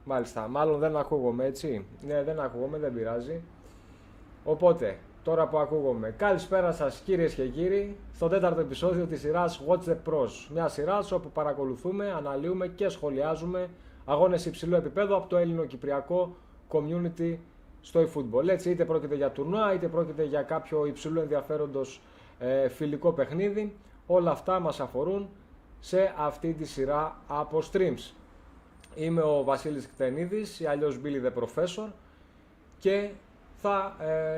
Μάλιστα, μάλλον δεν ακούγομαι, έτσι. Ναι, δεν ακούγομαι, δεν πειράζει. Οπότε, τώρα που ακούγομαι, καλησπέρα σας κυρίες και κύριοι, στο τέταρτο επεισόδιο της σειράς Watch the Pros. Μια σειρά όπου παρακολουθούμε, αναλύουμε και σχολιάζουμε αγώνες υψηλού επίπεδου από το ελληνοκυπριακό community στο eFootball. Έτσι, είτε πρόκειται για τουρνουά, είτε πρόκειται για κάποιο υψηλού ενδιαφέροντος φιλικό παιχνίδι, όλα αυτά μας αφορούν σε αυτή τη σειρά από streams. Είμαι ο Βασίλης Κτενίδης, ή αλλιώς Billy the Professor, και θα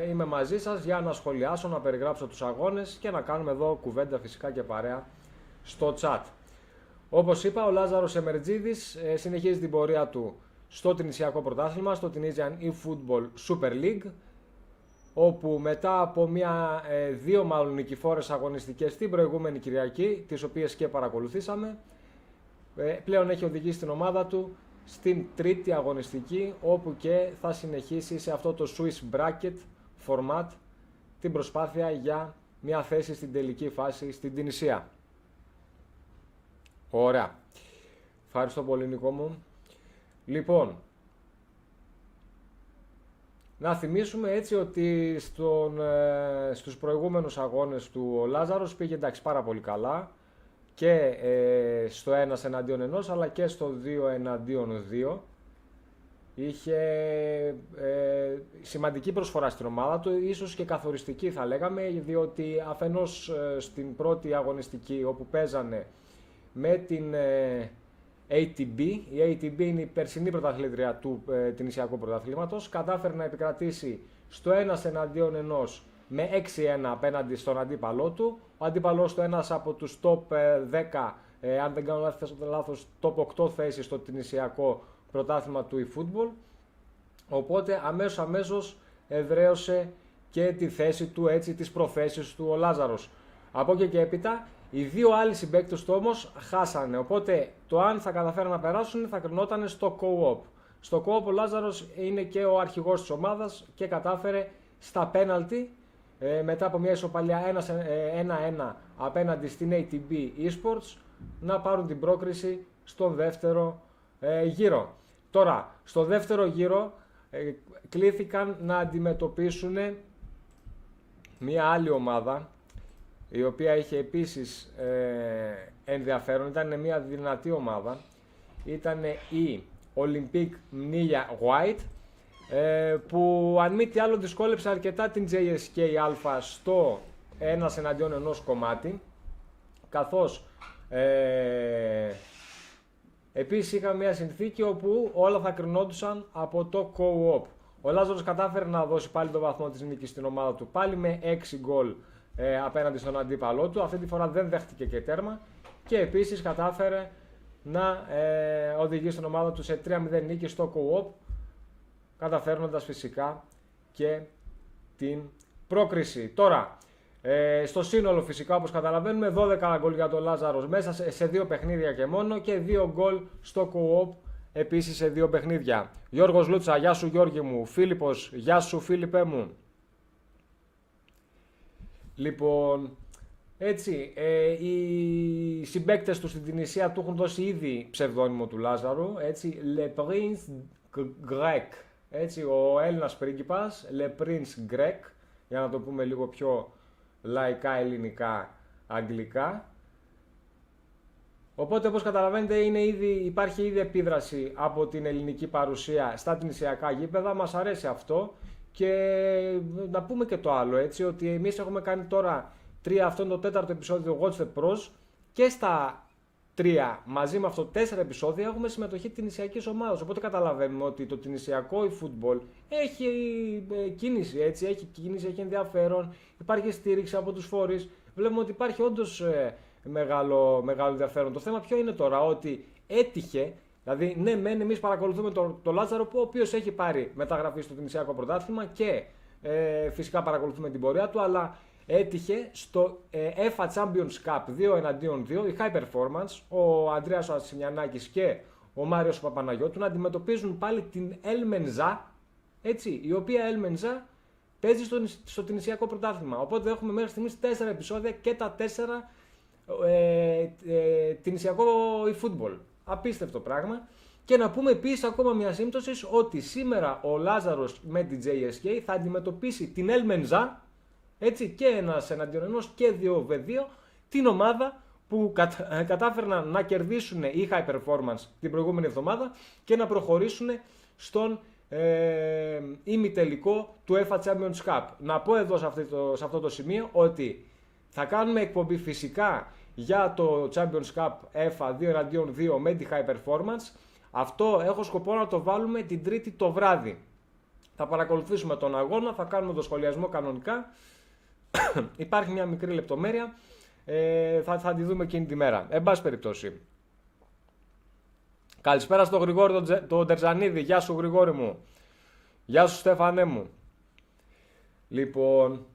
είμαι μαζί σας για να σχολιάσω, να περιγράψω τους αγώνες και να κάνουμε εδώ κουβέντα φυσικά και παρέα στο chat. Όπως είπα, ο Λάζαρος Εμερτζίδης συνεχίζει την πορεία του στο Τινησιακό Πρωτάθλημα, στο Tunisian eFootball Super League, όπου μετά από δύο μάλλον νικηφόρες αγωνιστικές την προηγούμενη Κυριακή, τις οποίες και παρακολουθήσαμε, πλέον έχει οδηγήσει την ομάδα του στην τρίτη αγωνιστική, όπου και θα συνεχίσει σε αυτό το Swiss Bracket format την προσπάθεια για μια θέση στην τελική φάση στην Τινησία. Ωραία. Ευχαριστώ πολύ, Νικό μου. Λοιπόν, να θυμίσουμε έτσι ότι στους προηγούμενους αγώνες του ο Λάζαρος πήγε εντάξει πάρα πολύ καλά και στο 1 εναντίον 1 αλλά και στο 2 εναντίον 2. Είχε σημαντική προσφορά στην ομάδα του, ίσως και καθοριστική θα λέγαμε, διότι αφενός στην πρώτη αγωνιστική όπου παίζανε με την ATB, η ATB είναι η περσινή πρωταθλήτρια του Τινησιακού Πρωταθλήματος, κατάφερε να επικρατήσει στο 1 εναντίον 1 με 6-1 απέναντι στον αντίπαλό του. Ο αντίπαλός του ένας από τους top 10, αν δεν κάνω λάθος, top 8 θέσεις στο Τινησιακό Πρωτάθλημα του eFootball. Οπότε αμέσως εδραίωσε και τη θέση του, έτσι, τις προθέσεις του ο Λάζαρος. Από εκεί και έπειτα οι δύο άλλοι συμπαίκτες του όμως χάσανε, οπότε το αν θα καταφέρουν να περάσουν θα κρινόταν στο co-op. Στο co-op ο Λάζαρος είναι και ο αρχηγός της ομάδας και κατάφερε στα πέναλτι, μετά από μια ισοπαλία 1-1 απέναντι στην ATB Esports, να πάρουν την πρόκριση στον δεύτερο γύρο. Τώρα, στο δεύτερο γύρο κλήθηκαν να αντιμετωπίσουν μια άλλη ομάδα, η οποία είχε επίσης ενδιαφέρον, ήταν μια δυνατή ομάδα, ήταν η Olympique Mnija White, που αν μη τι άλλο δυσκόλεψε αρκετά την JSK Alpha στο 1 εναντίον 1 κομμάτι, καθώς επίσης είχαμε μια συνθήκη όπου όλα θα κρινόντουσαν από το co-op. Ο Λάζαρος κατάφερε να δώσει πάλι το βαθμό της νίκης στην ομάδα του, πάλι με 6 γκολ απέναντι στον αντίπαλό του. Αυτή τη φορά δεν δέχτηκε και τέρμα και επίσης κατάφερε να οδηγήσει την ομάδα του σε 3-0 νίκη στο co-op, καταφέρνοντας φυσικά και την πρόκριση. Τώρα, στο σύνολο φυσικά, όπως καταλαβαίνουμε, 12 γκολ για τον Λάζαρος μέσα σε 2 παιχνίδια και μόνο, και 2 γκολ στο co-op επίσης σε 2 παιχνίδια. Γιώργος Λούτσα, γεια σου Γιώργη μου. Φίλιππος, γεια σου Φίλιππέ μου. Λοιπόν, έτσι, οι συμπαίκτες του στην Τινησία του έχουν δώσει ήδη ψευδόνυμο του Λάζαρου, έτσι, Le Prince Grec, έτσι, ο Έλληνας πρίγκιπας, Le Prince Grec, για να το πούμε λίγο πιο λαϊκά, ελληνικά, αγγλικά. Οπότε, όπως καταλαβαίνετε, υπάρχει ήδη επίδραση από την ελληνική παρουσία στα τινησιακά γήπεδα, μας αρέσει αυτό. Και να πούμε και το άλλο, έτσι, ότι εμείς έχουμε κάνει τώρα αυτό είναι το τέταρτο επεισόδιο Watch the Pros, και στα 3 μαζί με αυτό 4 επεισόδια έχουμε συμμετοχή τινησιακής ομάδας. Οπότε καταλαβαίνουμε ότι το τινησιακό eFootball έχει κίνηση, έτσι, έχει ενδιαφέρον, υπάρχει στήριξη από τους φορείς. Βλέπουμε ότι υπάρχει όντως μεγάλο ενδιαφέρον. Το θέμα ποιο είναι τώρα, ότι έτυχε. Δηλαδή, ναι, μεν εμείς παρακολουθούμε τον Λάζαρο, ο οποίος έχει πάρει μεταγραφή στο Τινησιακό Πρωτάθλημα και φυσικά παρακολουθούμε την πορεία του, αλλά έτυχε στο FA Champions Cup 2 εναντίον 2 η High Performance, ο Ανδρέας Ασημιανάκης και ο Μάριος Παπαναγιώτου, να αντιμετωπίζουν πάλι την Elmenza, έτσι, η οποία Elmenza παίζει στο Τινησιακό Πρωτάθλημα. Οπότε έχουμε μέχρι στιγμής 4 επεισόδια και τα 4 Τινησιακό eFootball. Απίστευτο πράγμα. Και να πούμε επίσης ακόμα μια σύμπτωση ότι σήμερα ο Λάζαρος με την JSK θα αντιμετωπίσει την Ελμενζά, έτσι, και ένας εναντίον ενός και 2v2, την ομάδα που κατάφεραν να κερδίσουν οι High Performance την προηγούμενη εβδομάδα και να προχωρήσουν στον ημιτελικό του FA Champions Cup. Να πω εδώ σε αυτό το σημείο ότι θα κάνουμε εκπομπή φυσικά για το Champions Cup FA 2-2 με τη High Performance. Αυτό έχω σκοπό να το βάλουμε την Τρίτη το βράδυ. Θα παρακολουθήσουμε τον αγώνα, θα κάνουμε το σχολιασμό κανονικά. Υπάρχει μια μικρή λεπτομέρεια, θα τη δούμε εκείνη τη μέρα. Εν πάση περιπτώσει. Καλησπέρα στον Γρηγόρη τον Τερζανίδη. Γεια σου Γρηγόρη μου. Γεια σου Στέφανέ μου. Λοιπόν,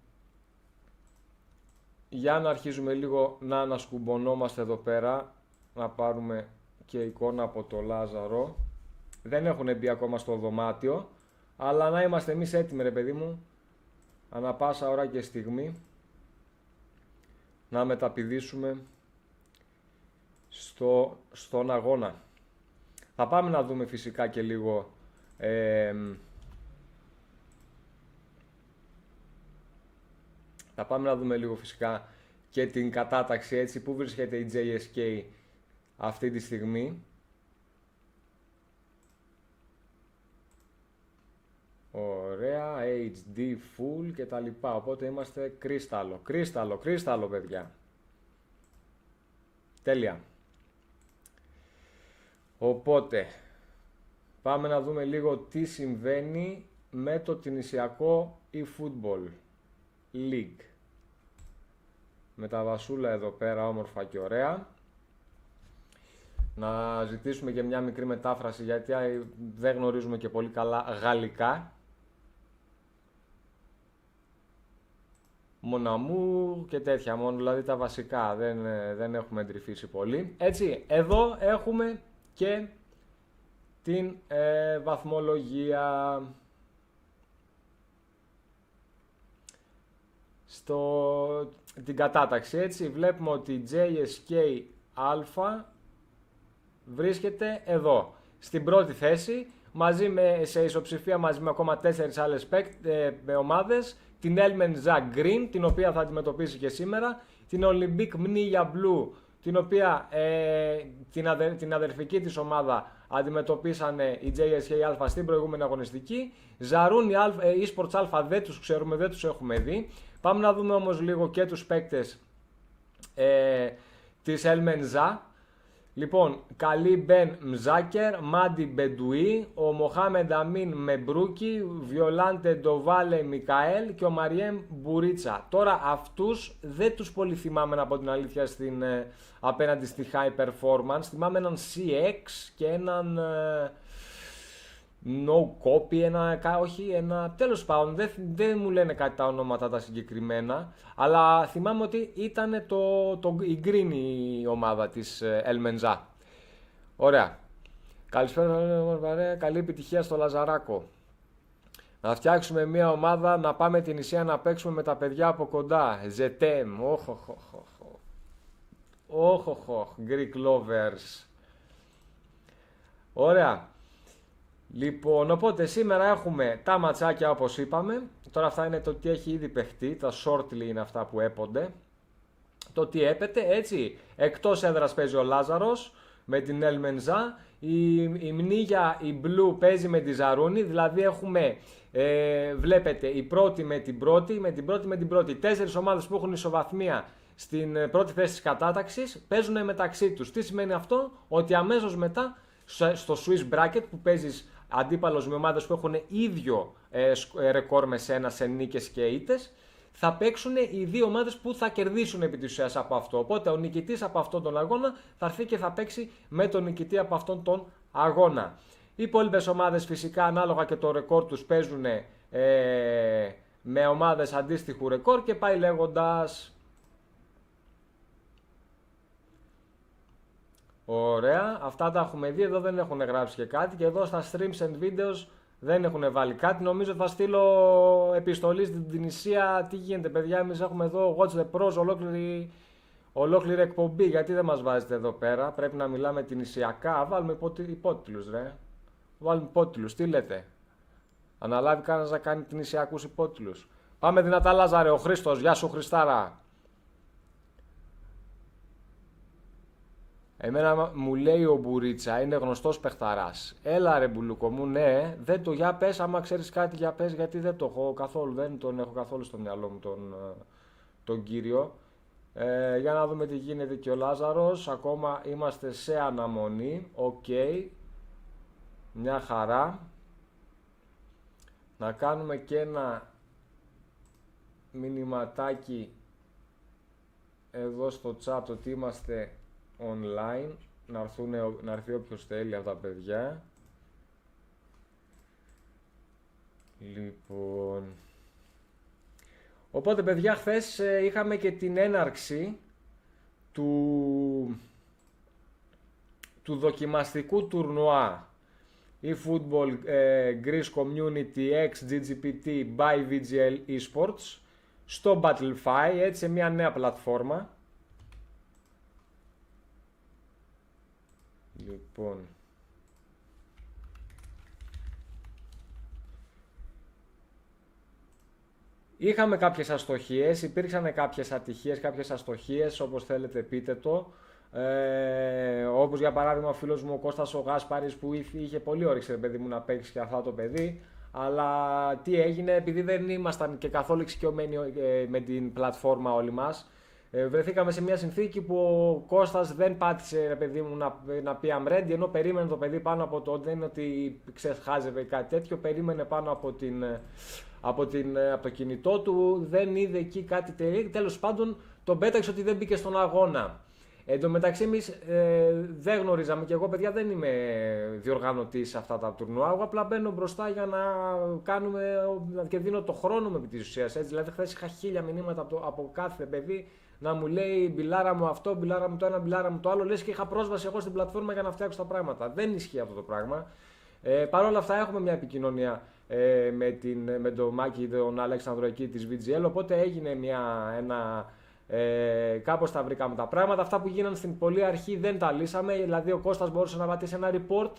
για να αρχίζουμε λίγο να ανασκουμπωνόμαστε εδώ πέρα. Να πάρουμε και εικόνα από το Λάζαρο. Δεν έχουν μπει ακόμα στο δωμάτιο, αλλά να είμαστε εμείς έτοιμοι ρε παιδί μου, ανά πάσα ώρα και στιγμή, να μεταπηδήσουμε στον αγώνα. Θα πάμε να δούμε φυσικά και λίγο θα πάμε να δούμε λίγο φυσικά και την κατάταξη, έτσι, που βρίσκεται η JSK αυτή τη στιγμή. Ωραία, HD full και τα λοιπά, οπότε είμαστε κρίσταλο παιδιά. Τέλεια. Οπότε, πάμε να δούμε λίγο τι συμβαίνει με το Τινησιακό eFootball League. Με τα βασούλα εδώ πέρα όμορφα και ωραία. Να ζητήσουμε και μια μικρή μετάφραση γιατί δεν γνωρίζουμε και πολύ καλά γαλλικά. Μοναμού και τέτοια μόνο, δηλαδή τα βασικά, δεν έχουμε εντρυφήσει πολύ. Έτσι, εδώ έχουμε και την βαθμολογία. Την κατάταξη, έτσι, βλέπουμε ότι η JSK Α βρίσκεται εδώ, στην πρώτη θέση, σε ισοψηφία μαζί με ακόμα 4 άλλες ομάδες, την Elmenza Green, την οποία θα αντιμετωπίσει και σήμερα, την Olympique Mnija Blue, την οποία την αδερφική της ομάδα αντιμετωπίσανε η JSK Α στην προηγούμενη αγωνιστική. Ζαρούνι eSports Α δεν τους ξέρουμε, δεν τους έχουμε δει. Πάμε να δούμε όμως λίγο και τους παίκτες της Elmenza. Λοιπόν, Καλή Μπεν Μζάκερ, Μάντι Μπεντουί, ο Μοχάμεντ Αμίν Μεμπρούκι, Βιολάντε Ντοβάλε Μικαέλ και ο Μαριέμ Μπουρίτσα. Τώρα αυτούς δεν τους πολύ θυμάμαι, να πω την αλήθεια, απέναντι στη High Performance. Θυμάμαι έναν CX και έναν No Copy, τέλος πάντων, δεν μου λένε κάτι τα ονόματα τα συγκεκριμένα, αλλά θυμάμαι ότι ήταν η green η ομάδα της Elmenza. Ωραία. Καλησπέρα, καλή επιτυχία στο Λαζαράκο. Να φτιάξουμε μια ομάδα, να πάμε την Ισία να παίξουμε με τα παιδιά από κοντά. Ζετέμ, Greek lovers. Ωραία. Λοιπόν, οπότε σήμερα έχουμε τα ματσάκια όπως είπαμε. Τώρα αυτά είναι το τι έχει ήδη παιχτεί, τα shortly είναι αυτά που έπονται. Το τι έπεται, έτσι, εκτός έδρας παίζει ο Λάζαρος με την Elmenza. Η Μνίγια, η Blue παίζει με τη Ζαρούνι, δηλαδή έχουμε, βλέπετε, η πρώτη με την πρώτη. 4 ομάδες που έχουν ισοβαθμία στην πρώτη θέση της κατάταξης παίζουν μεταξύ τους. Τι σημαίνει αυτό? Ότι αμέσως μετά στο Swiss Bracket που παίζεις αντίπαλος με ομάδες που έχουν ίδιο ρεκόρ με σένα σε νίκες και ήττες, θα παίξουν οι δύο ομάδες που θα κερδίσουν επί της ουσίας από αυτό. Οπότε ο νικητής από αυτόν τον αγώνα θα έρθει και θα παίξει με τον νικητή από αυτόν τον αγώνα. Οι υπόλοιπες ομάδες φυσικά ανάλογα και το ρεκόρ τους παίζουν με ομάδες αντίστοιχου ρεκόρ και πάει λέγοντας. Ωραία, αυτά τα έχουμε δει, εδώ δεν έχουν γράψει και κάτι και εδώ στα streams and videos δεν έχουν βάλει κάτι. Νομίζω θα στείλω επιστολή στην Τινησία. Τι γίνεται παιδιά, εμείς έχουμε εδώ Watch the Pros, Ολόκληρη εκπομπή, γιατί δεν μας βάζετε εδώ πέρα? Πρέπει να μιλάμε την νησιακά. Βάλουμε υπότιτλους, ρε. Βάλουμε υπότιτλους, τι λέτε? Αναλάβει κανένας να κάνει την νησιακούς υπότιτλους? Πάμε δυνατά, Λάζαρε, ο Χρήστος. Γεια σου, Χριστάρα. Εμένα μου λέει ο Μπουρίτσα, είναι γνωστός παιχταράς. Έλα ρε Μπουλούκο μου, ναι, δεν το, για πες, άμα ξέρεις κάτι για πες, γιατί δεν το έχω καθόλου, δεν τον έχω καθόλου στο μυαλό μου τον κύριο. Για να δούμε τι γίνεται και ο Λάζαρος, ακόμα είμαστε σε αναμονή, οκ, μια χαρά. Να κάνουμε και ένα μηνυματάκι εδώ στο chat ότι είμαστε online, να έρθει όποιος θέλει από τα παιδιά. Λοιπόν, οπότε παιδιά, χθες είχαμε και την έναρξη του δοκιμαστικού τουρνουά eFootball Greece Community X GGPT by VGL Esports στο Battlefy, έτσι, σε μια νέα πλατφόρμα. Λοιπόν, είχαμε κάποιες αστοχίες, υπήρξαν κάποιες ατυχίες, κάποιες αστοχίες, όπως θέλετε πείτε το. Όπως για παράδειγμα ο φίλος μου ο Κώστας ο Γάσπαρης, που είχε πολύ όρεξη, παιδί μου, να παίξει και αυτά το παιδί. Αλλά τι έγινε, επειδή δεν ήμασταν και καθόλου εξοικειωμένοι με την πλατφόρμα όλοι μας, βρεθήκαμε σε μια συνθήκη που ο Κώστας δεν πάτησε, ρε παιδί μου, να πει I'm ready, ενώ περίμενε το παιδί πάνω από το, δεν είναι ότι ξεχάζευε κάτι τέτοιο, περίμενε πάνω από το κινητό του, δεν είδε εκεί κάτι τελείω, τέλος πάντων τον πέταξε ότι δεν μπήκε στον αγώνα. Εν τω μεταξύ εμείς δεν γνωρίζαμε, και εγώ παιδιά δεν είμαι διοργανωτής σε αυτά τα τουρνουά, εγώ απλά μπαίνω μπροστά για να κάνουμε και δίνω το χρόνο μου επί της ουσίας, έτσι. Δηλαδή χθες είχα 1000 μηνύματα από κάθε παιδί να μου λέει μπιλάρα μου αυτό, μπιλάρα μου το ένα, μπιλάρα μου το άλλο, λες και είχα πρόσβαση εγώ στην πλατφόρμα για να φτιάξω τα πράγματα. Δεν ισχύει αυτό το πράγμα. Παρ' όλα αυτά έχουμε μια επικοινωνία με τον Μάκη, τον Αλέξανδρο εκεί της VGL, οπότε έγινε κάπως τα βρήκαμε τα πράγματα. Αυτά που γίνανε στην πολύ αρχή δεν τα λύσαμε, δηλαδή ο Κώστας μπορούσε να πατήσει ένα report,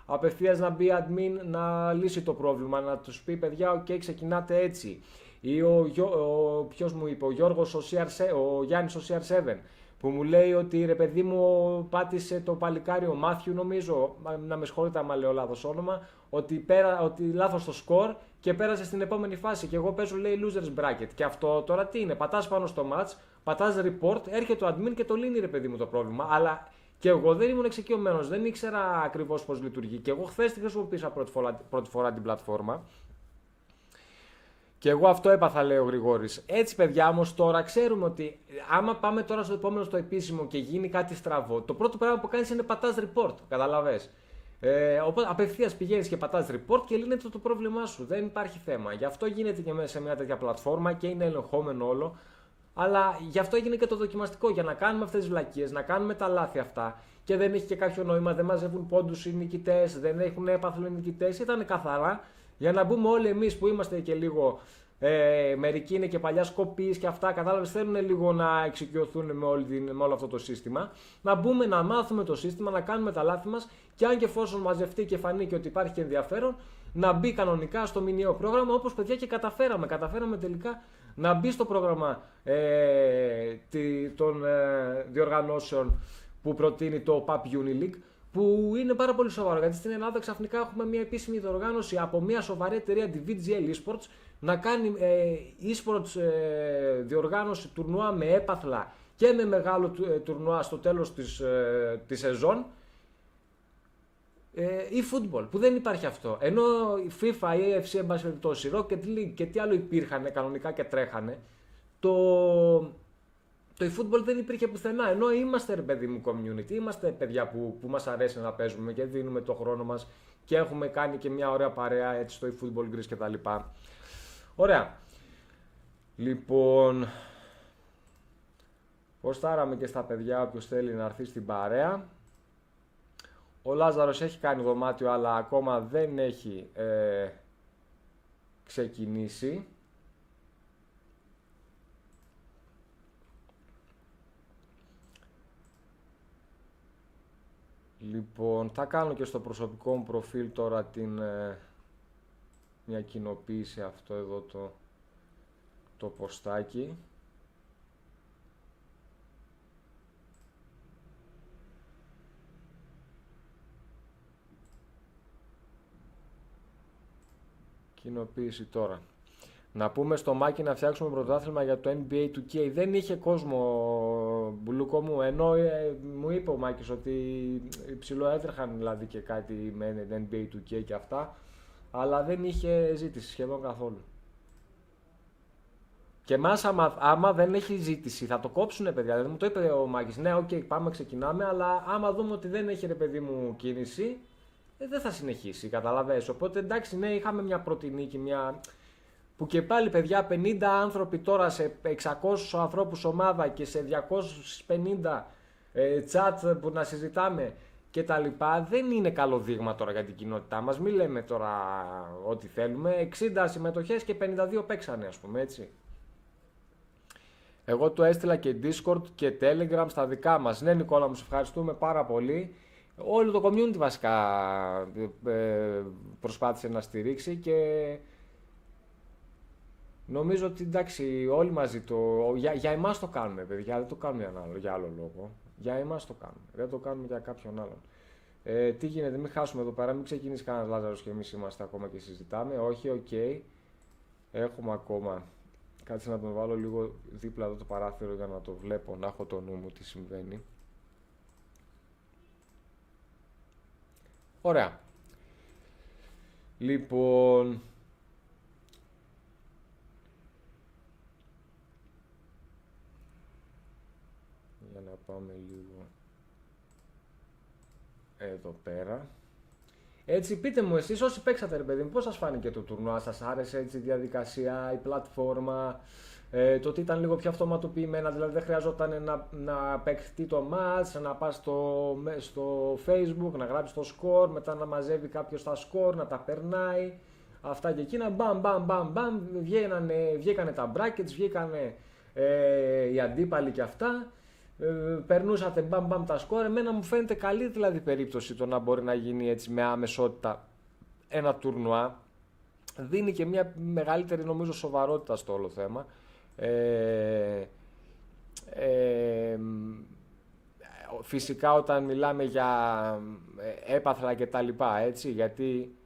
απευθείας να μπει admin να λύσει το πρόβλημα, να τους πει παιδιά, ok, ξεκινάτε έτσι. Ή ποιος μου είπε, ο Γιώργος, ο Γιάννης ο CR7, που μου λέει ότι ρε παιδί μου πάτησε το παλικάρι ο Μάθιου, νομίζω, να με συγχωρείτε άμα λέω λάθος όνομα, ότι λάθος το score και πέρασε στην επόμενη φάση και εγώ παίζω, λέει, losers bracket. Και αυτό τώρα τι είναι, πατάς πάνω στο match, πατάς report, έρχεται το admin και το λύνει, ρε παιδί μου, το πρόβλημα. Αλλά και εγώ δεν ήμουν εξοικειωμένος, δεν ήξερα ακριβώς πώς λειτουργεί. Και εγώ χθες τη χρησιμοποίησα πρώτη φορά την πλατφόρμα. Και εγώ αυτό έπαθα, λέει ο Γρηγόρης. Έτσι, παιδιά, όμως τώρα ξέρουμε ότι άμα πάμε τώρα στο επόμενο, στο επίσημο και γίνει κάτι στραβό, το πρώτο πράγμα που κάνεις είναι πατάς report. Καταλαβες. Οπότε απευθείας πηγαίνεις και πατάς report και λύνεται το πρόβλημά σου. Δεν υπάρχει θέμα. Γι' αυτό γίνεται και μέσα σε μια τέτοια πλατφόρμα και είναι ελεγχόμενο όλο. Αλλά γι' αυτό έγινε και το δοκιμαστικό. Για να κάνουμε αυτές τις βλακίες, να κάνουμε τα λάθη αυτά. Και δεν έχει και κάποιο νόημα, δεν μαζεύουν πόντους οι νικητές, δεν έχουν έπαθλο οι νικητές. Ήταν καθαρά για να μπούμε όλοι εμείς που είμαστε και λίγο. Μερικοί είναι και παλιά κοπής και αυτά, κατάλαβες, θέλουν λίγο να εξοικειωθούν με όλο αυτό το σύστημα. Να μπούμε, να μάθουμε το σύστημα, να κάνουμε τα λάθη μας και αν και εφόσον μαζευτεί και φανεί και ότι υπάρχει και ενδιαφέρον, να μπει κανονικά στο μηνιαίο πρόγραμμα, όπως παιδιά και καταφέραμε. Καταφέραμε τελικά να μπει στο πρόγραμμα των διοργανώσεων που προτείνει το PUBG Unileague, που είναι πάρα πολύ σοβαρό, γιατί στην Ελλάδα ξαφνικά έχουμε μια επίσημη διοργάνωση από μια σοβαρή εταιρεία, τη VGL Esports, να κάνει esports διοργάνωση τουρνουά με έπαθλα και με μεγάλο τουρνουά στο τέλος της σεζόν, ή football, που δεν υπάρχει αυτό. Ενώ η FIFA, η AFC, εν πάση περιπτώσει, Rocket League και τι άλλο υπήρχαν κανονικά και τρέχανε, το eFootball δεν υπήρχε πουθενά. Ενώ είμαστε, ρε παιδί μου, community, είμαστε παιδιά που μας αρέσει να παίζουμε και δίνουμε το χρόνο μας και έχουμε κάνει και μια ωραία παρέα έτσι στο eFootball Greece κτλ. Ωραία. Λοιπόν, ποστάραμε και στα παιδιά, όποιος θέλει να έρθει στην παρέα. Ο Λάζαρος έχει κάνει δωμάτιο, αλλά ακόμα δεν έχει ξεκινήσει. Λοιπόν, θα κάνω και στο προσωπικό μου προφίλ τώρα μια κοινοποίηση αυτό εδώ το ποστάκι. Κοινοποίηση τώρα. Να πούμε στο Μάκη να φτιάξουμε πρωτάθλημα για το NBA 2K. Δεν είχε κόσμο, Μπουλούκο μου, ενώ μου είπε ο Μάκης ότι υψηλό έτρεχαν δηλαδή και κάτι με NBA 2K και αυτά, αλλά δεν είχε ζήτηση σχεδόν καθόλου. Και εμάς άμα δεν έχει ζήτηση θα το κόψουνε, παιδιά. Δηλαδή μου το είπε ο Μάκης, ναι, οκ, πάμε, ξεκινάμε, αλλά άμα δούμε ότι δεν έχει, ρε παιδί μου, κίνηση, δεν θα συνεχίσει, καταλαβαίνεις. Οπότε εντάξει, ναι, είχαμε μια πρώτη νίκη, που και πάλι, παιδιά, 50 άνθρωποι τώρα σε 600 ανθρώπους ομάδα και σε 250 chat που να συζητάμε και τα λοιπά, δεν είναι καλό δείγμα τώρα για την κοινότητά μας. Μην λέμε τώρα ό,τι θέλουμε. 60 συμμετοχές και 52 παίξανε, ας πούμε, έτσι. Εγώ του έστειλα και Discord και Telegram στα δικά μας. Ναι, Νικόλα, μου σε ευχαριστούμε πάρα πολύ. Όλο το community βασικά προσπάθησε να στηρίξει και νομίζω ότι εντάξει, όλοι μαζί για εμάς το κάνουμε, παιδιά, δεν το κάνουμε για άλλο λόγο. Για εμάς το κάνουμε, δεν το κάνουμε για κάποιον άλλον. Τι γίνεται, μην χάσουμε εδώ πέρα, μην ξεκινήσει κανένας Λάζαρος και εμείς είμαστε ακόμα και συζητάμε. Όχι, οκ, έχουμε ακόμα. Κάτσε να τον βάλω λίγο δίπλα εδώ το παράθυρο για να το βλέπω, να έχω το νου μου τι συμβαίνει. Ωραία. Λοιπόν, για να πάμε λίγο εδώ πέρα. Έτσι, πείτε μου εσείς όσοι παίξατε, ρε παιδί μου, πώς σας φάνηκε το τουρνουά, σας άρεσε έτσι η διαδικασία, η πλατφόρμα, το ότι ήταν λίγο πιο αυτοματοποιημένα, δηλαδή δεν χρειαζόταν να παίξει το match, να πας στο Facebook, να γράψεις το score, μετά να μαζεύει κάποιος τα score, να τα περνάει, αυτά και εκείνα, μπαμ, βγήκανε τα brackets, βγήκανε οι αντίπαλοι και αυτά. Περνούσατε μπαμ τα σκόρ. Εμένα μου φαίνεται καλή δηλαδή περίπτωση το να μπορεί να γίνει έτσι με άμεσότητα ένα τουρνουά. Δίνει και μια μεγαλύτερη νομίζω σοβαρότητα στο όλο θέμα. Φυσικά όταν μιλάμε για έπαθλα και τα λοιπά, έτσι, γιατί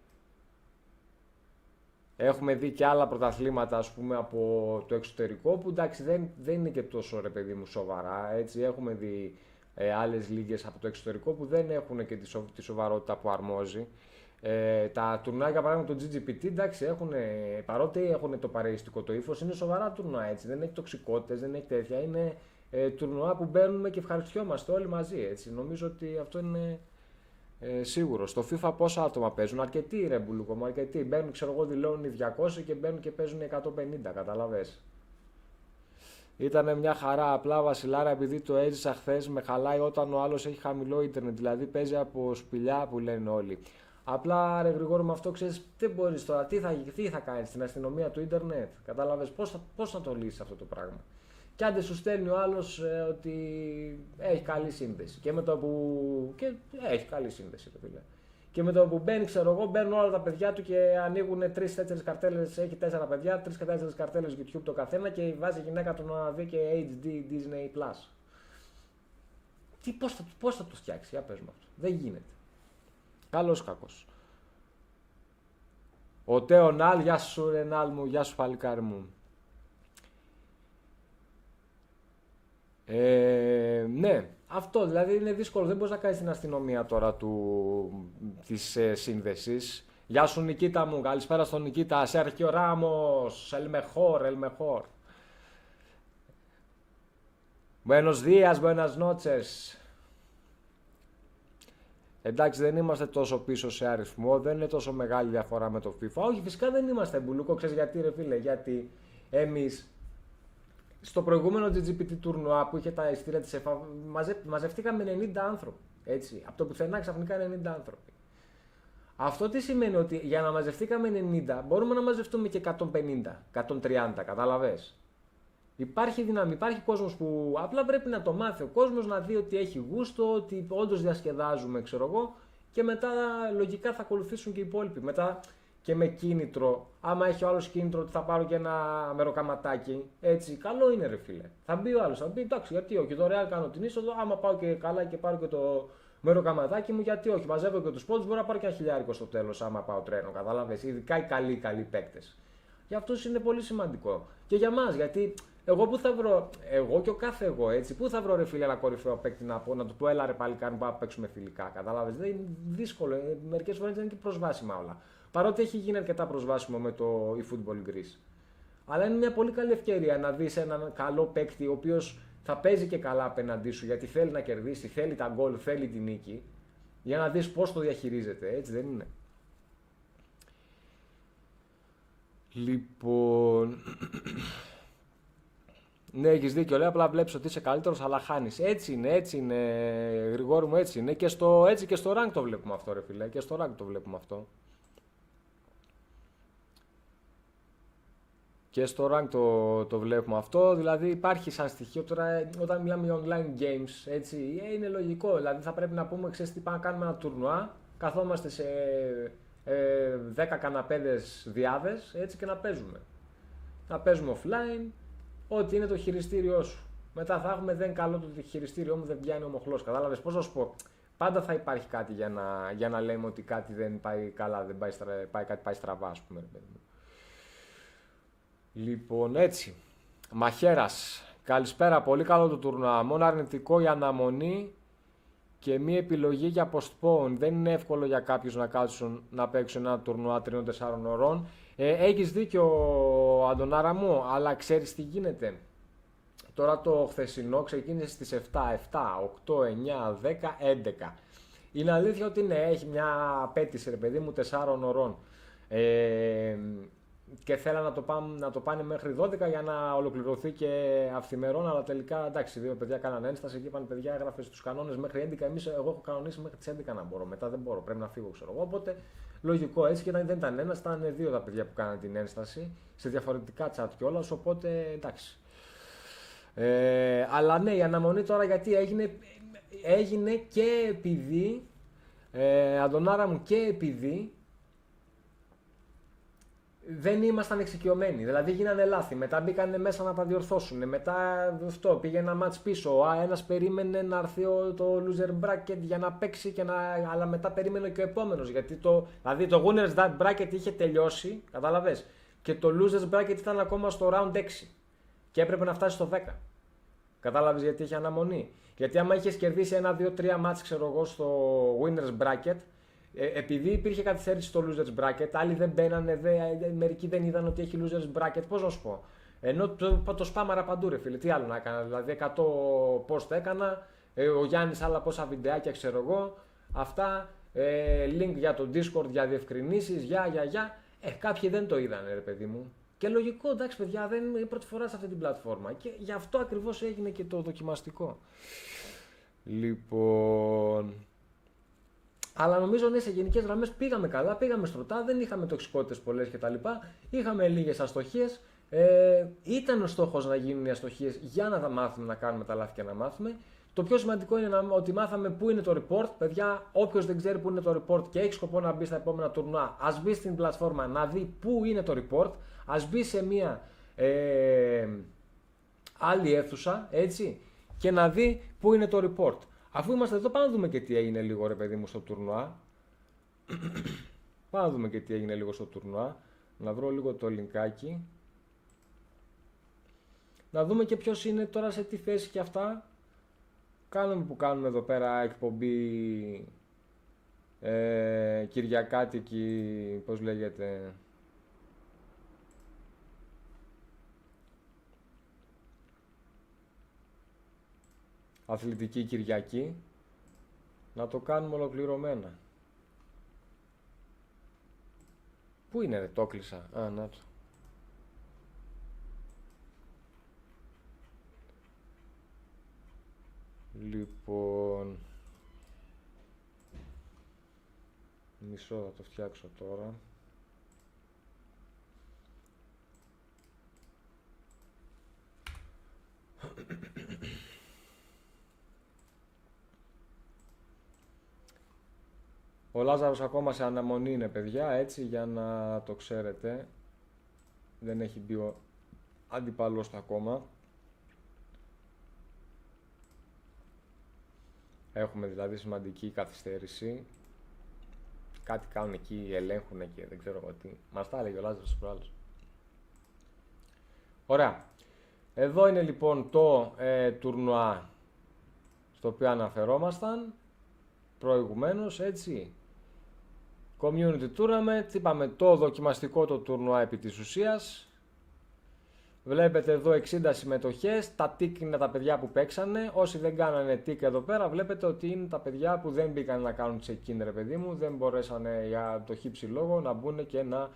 έχουμε δει και άλλα πρωταθλήματα, ας πούμε, από το εξωτερικό που εντάξει δεν είναι και τόσο, ρε παιδί μου, σοβαρά, έτσι. Έχουμε δει άλλες λίγες από το εξωτερικό που δεν έχουν και τη σοβαρότητα που αρμόζει. Τα τουρνουά, για παράδειγμα το GGPT, εντάξει, παρότι έχουν το παρεϊστικό το ύφος, είναι σοβαρά τουρνουά, έτσι. Δεν έχει τοξικότητες, δεν έχει τέτοια. Είναι τουρνουά που μπαίνουμε και ευχαριστιόμαστε όλοι μαζί, έτσι. Νομίζω ότι αυτό είναι σίγουρο. Στο FIFA πόσα άτομα παίζουν? Αρκετοί, ρε Μπουλούκο μου, αρκετοί. Μπαίνουν, ξέρω εγώ, δηλώνουν οι 200 και μπαίνουν και παίζουν οι 150, καταλαβες. Ήτανε μια χαρά, απλά Βασιλάρα, επειδή το έζησα χθες, με χαλάει όταν ο άλλος έχει χαμηλό ίντερνετ, δηλαδή παίζει από σπηλιά που λένε όλοι. Απλά, ρε Γρηγόρη, με αυτό ξέρεις, δεν μπορείς τώρα, τι θα κάνεις στην αστυνομία του ίντερνετ, κατάλαβες, πώς θα το λύσεις αυτό το πράγμα. Κι άντε σου στέλνει ο άλλος ότι έχει καλή σύνδεση. Και με το που. Και έχει καλή σύνδεση, το φίλε. Και με το που μπαίνει, ξέρω εγώ, μπαίνουν όλα τα παιδιά του και ανοίγουν 3-4 καρτέλες. Έχει 4 παιδιά, 3-4 καρτέλες YouTube το καθένα και βάζει γυναίκα του να δει και HD Disney Plus. Πώς θα το φτιάξει, για πες μου αυτό. Δεν γίνεται. Καλός κακός. Ο Τέο Νάλ, γεια σου Ρενάλ μου, γεια σου παλικάρι μου. Ναι, αυτό δηλαδή είναι δύσκολο. Δεν μπορείς να κάνεις την αστυνομία τώρα της σύνδεσης. Γεια σου Νικήτα μου, καλησπέρα στον Νικήτα. Σέρχιο Ράμος, Ελμεχόρ. Buenos días, buenas noches. Εντάξει, δεν είμαστε τόσο πίσω σε αριθμό, δεν είναι τόσο μεγάλη διαφορά με το FIFA. Όχι, φυσικά δεν είμαστε, Μπουλούκο, ξέρεις γιατί, ρε φίλε? Γιατί εμείς στο προηγούμενο GGPT τουρνουά που είχε τα ειστήρια της ΕΦΑ μαζευτήκαμε 90 άνθρωποι. Έτσι, από το πουθενά ξαφνικά 90 άνθρωποι. Αυτό τι σημαίνει? Ότι για να μαζευτήκαμε 90 μπορούμε να μαζευτούμε και 150, 130, κατάλαβες. Υπάρχει δύναμη, υπάρχει κόσμος που απλά πρέπει να το μάθει ο κόσμος, να δει ότι έχει γούστο, ότι όντως διασκεδάζουμε, ξέρω εγώ, και μετά λογικά θα ακολουθήσουν και οι υπόλοιποι. Μετά και με κίνητρο, άμα έχει ο άλλος κίνητρο ότι θα πάρω και ένα μεροκαματάκι, έτσι, καλό είναι ρε φίλε. Θα μπει ο άλλος, θα μπει, εντάξει, γιατί όχι, δωρεάν κάνω την είσοδο, άμα πάω και καλά και πάρω και το μεροκαματάκι μου, γιατί όχι, μαζεύω και τους πόντους, μπορώ να πάρω και ένα χιλιάρικο στο τέλος, άμα πάω τρένο, κατάλαβες, ειδικά οι καλοί παίκτες. Για αυτούς είναι πολύ σημαντικό. Και για μας, γιατί εγώ που θα βρω, εγώ και ο κάθε εγώ έτσι, πού θα βρω ρε φίλε ένα κορυφαίο παίκτη να του πω έλα ρε πάλι κάνουμε να παίξουμε φιλικά, κατάλαβες, δεν είναι δύσκολο, μερικές φορές δεν είναι και προσβάσιμα όλα. Παρότι έχει γίνει αρκετά προσβάσιμο με το eFootball Greece. Αλλά είναι μια πολύ καλή ευκαιρία να δεις έναν καλό παίκτη ο οποίος θα παίζει και καλά απέναντί σου γιατί θέλει να κερδίσει, θέλει τα γκολ, θέλει την νίκη, για να δεις πώς το διαχειρίζεται, έτσι δεν είναι. Λοιπόν, ναι, έχεις δίκιο, λέει, απλά βλέπεις ότι είσαι καλύτερος, αλλά χάνεις. Έτσι είναι, Γρηγόρη μου, έτσι είναι. Έτσι και στο rank το βλέπουμε αυτό, ρε φίλε, και στο rank το βλέπουμε αυτό. Και στο rank το βλέπουμε αυτό, δηλαδή υπάρχει σαν στοιχείο τώρα, όταν μιλάμε για online games, έτσι, είναι λογικό, δηλαδή θα πρέπει να πούμε, ξέρεις τι, πάμε να κάνουμε ένα τουρνουά, καθόμαστε σε 10 καναπέδες διάδες, έτσι, και να παίζουμε. Να παίζουμε offline, ό,τι είναι το χειριστήριό σου. Μετά θα έχουμε, δεν καλό το χειριστήριό μου, δεν πιάνει ο μοχλός, κατάλαβες, πώς να σου πω. Πάντα θα υπάρχει κάτι για να λέμε ότι κάτι δεν πάει καλά, κάτι πάει στραβά, ας πούμε. Λοιπόν, έτσι. Μαχαίρας. Καλησπέρα, πολύ καλό το τουρνουά. Μόνο αρνητικό η αναμονή και μία επιλογή για postpone. Δεν είναι εύκολο για κάποιους να κάτσουν να παίξουν ένα τουρνουά 3-4 ωρών. Έχεις δίκιο, Αντωνάρα μου, αλλά ξέρεις τι γίνεται. Τώρα το χθεσινό ξεκίνησε στις 7, 8, 9, 10, 11. Είναι αλήθεια ότι ναι, έχει μια απέτηση, ρε παιδί μου, 4 ωρών. Και θέλανε να το πάνε μέχρι 12 για να ολοκληρωθεί και αυθημερών, αλλά τελικά εντάξει, δύο παιδιά κάνανε ένσταση και είπαν παιδιά, έγραφε στους κανόνες μέχρι 11. Εγώ έχω κανονίσει μέχρι τις 11 να μπορώ, μετά δεν μπορώ, πρέπει να φύγω, ξέρω εγώ. Οπότε λογικό έτσι, και δεν ήταν ένας, ήταν δύο τα παιδιά που κάνανε την ένσταση, σε διαφορετικά chat κιόλας, οπότε εντάξει. Αλλά ναι, η αναμονή τώρα γιατί έγινε και επειδή, Αντωνάρα μου, και επειδή δεν ήμασταν εξοικειωμένοι. Δηλαδή γίνανε λάθη. Μετά μπήκανε μέσα να τα διορθώσουν. Μετά αυτό πήγε ένα μάτς πίσω. Ένας περίμενε να έρθει το loser bracket για να παίξει, αλλά μετά περίμενε και ο επόμενος. Γιατί δηλαδή το winners bracket είχε τελειώσει, κατάλαβες. Και το losers bracket ήταν ακόμα στο round 6. Και έπρεπε να φτάσει στο 10. Κατάλαβες γιατί είχε αναμονή. Γιατί άμα είχες κερδίσει 1-2-3 μάτς, ξέρω εγώ, στο winners bracket, επειδή υπήρχε καθυστέρηση στο losers bracket, άλλοι δεν μπαίνανε, μερικοί δεν είδαν ότι έχει losers bracket, πώς να σου πω. Ενώ το σπάμαρα παντού, ρε φίλε, τι άλλο να έκανα, δηλαδή 100 post έκανα, ο Γιάννης άλλα πόσα βιντεάκια, ξέρω εγώ, αυτά, link για το Discord, για διευκρινήσεις, κάποιοι δεν το είδαν, ρε παιδί μου. Και λογικό, εντάξει παιδιά, δεν είναι η πρώτη φορά σε αυτή την πλατφόρμα και γι' αυτό ακριβώς έγινε και το δοκιμαστικό. Λοιπόν... Αλλά νομίζω ναι, σε γενικές γραμμές πήγαμε καλά, πήγαμε στρωτά, δεν είχαμε τοξικότητες πολλές κτλ. Είχαμε λίγες αστοχίες. Ήταν ο στόχος να γίνουν οι αστοχίες για να τα μάθουμε, να κάνουμε τα λάθη και να μάθουμε. Το πιο σημαντικό είναι ότι μάθαμε πού είναι το report. Παιδιά, όποιος δεν ξέρει πού είναι το report και έχει σκοπό να μπει στα επόμενα τουρνουά, ας μπει στην πλατφόρμα να δει πού είναι το report, ας μπει σε μια άλλη αίθουσα, έτσι, και να δει πού είναι το report. Αφού είμαστε εδώ, πάμε να δούμε και τι έγινε λίγο, ρε παιδί μου, στο τουρνουά. Πάμε να δούμε και τι έγινε λίγο στο τουρνουά. Να βρω λίγο το λινκάκι. Να δούμε και ποιος είναι τώρα σε τι θέση και αυτά. Κάνουμε που κάνουμε εδώ πέρα εκπομπή κυριακάτικη, πώς λέγεται... Αθλητική Κυριακή, να το κάνουμε ολοκληρωμένα. Πού είναι ρε, το κλείσα, να το. Λοιπόν, μισό θα το φτιάξω τώρα. Ο Λάζαρος ακόμα σε αναμονή είναι, παιδιά, έτσι, για να το ξέρετε. Δεν έχει μπει ο αντιπαλός του ακόμα. Έχουμε δηλαδή σημαντική καθυστέρηση. Κάτι κάνουν εκεί, ελέγχουν και δεν ξέρω εγώ τι. Μας τα έλεγε ο Λάζαρος προάλλως. Ωραία. Εδώ είναι λοιπόν το τουρνουά στο οποίο αναφερόμασταν προηγουμένως, έτσι. Community Tournament, είπαμε το δοκιμαστικό το τουρνουά επί της ουσίας. Βλέπετε εδώ 60 συμμετοχές, τα tick είναι τα παιδιά που παίξανε. Όσοι δεν κάνανε tick εδώ πέρα βλέπετε ότι είναι τα παιδιά που δεν μπήκαν να κάνουν check-in, ρε παιδί μου. Δεν μπορέσανε για το χύψη λόγο να μπουν και να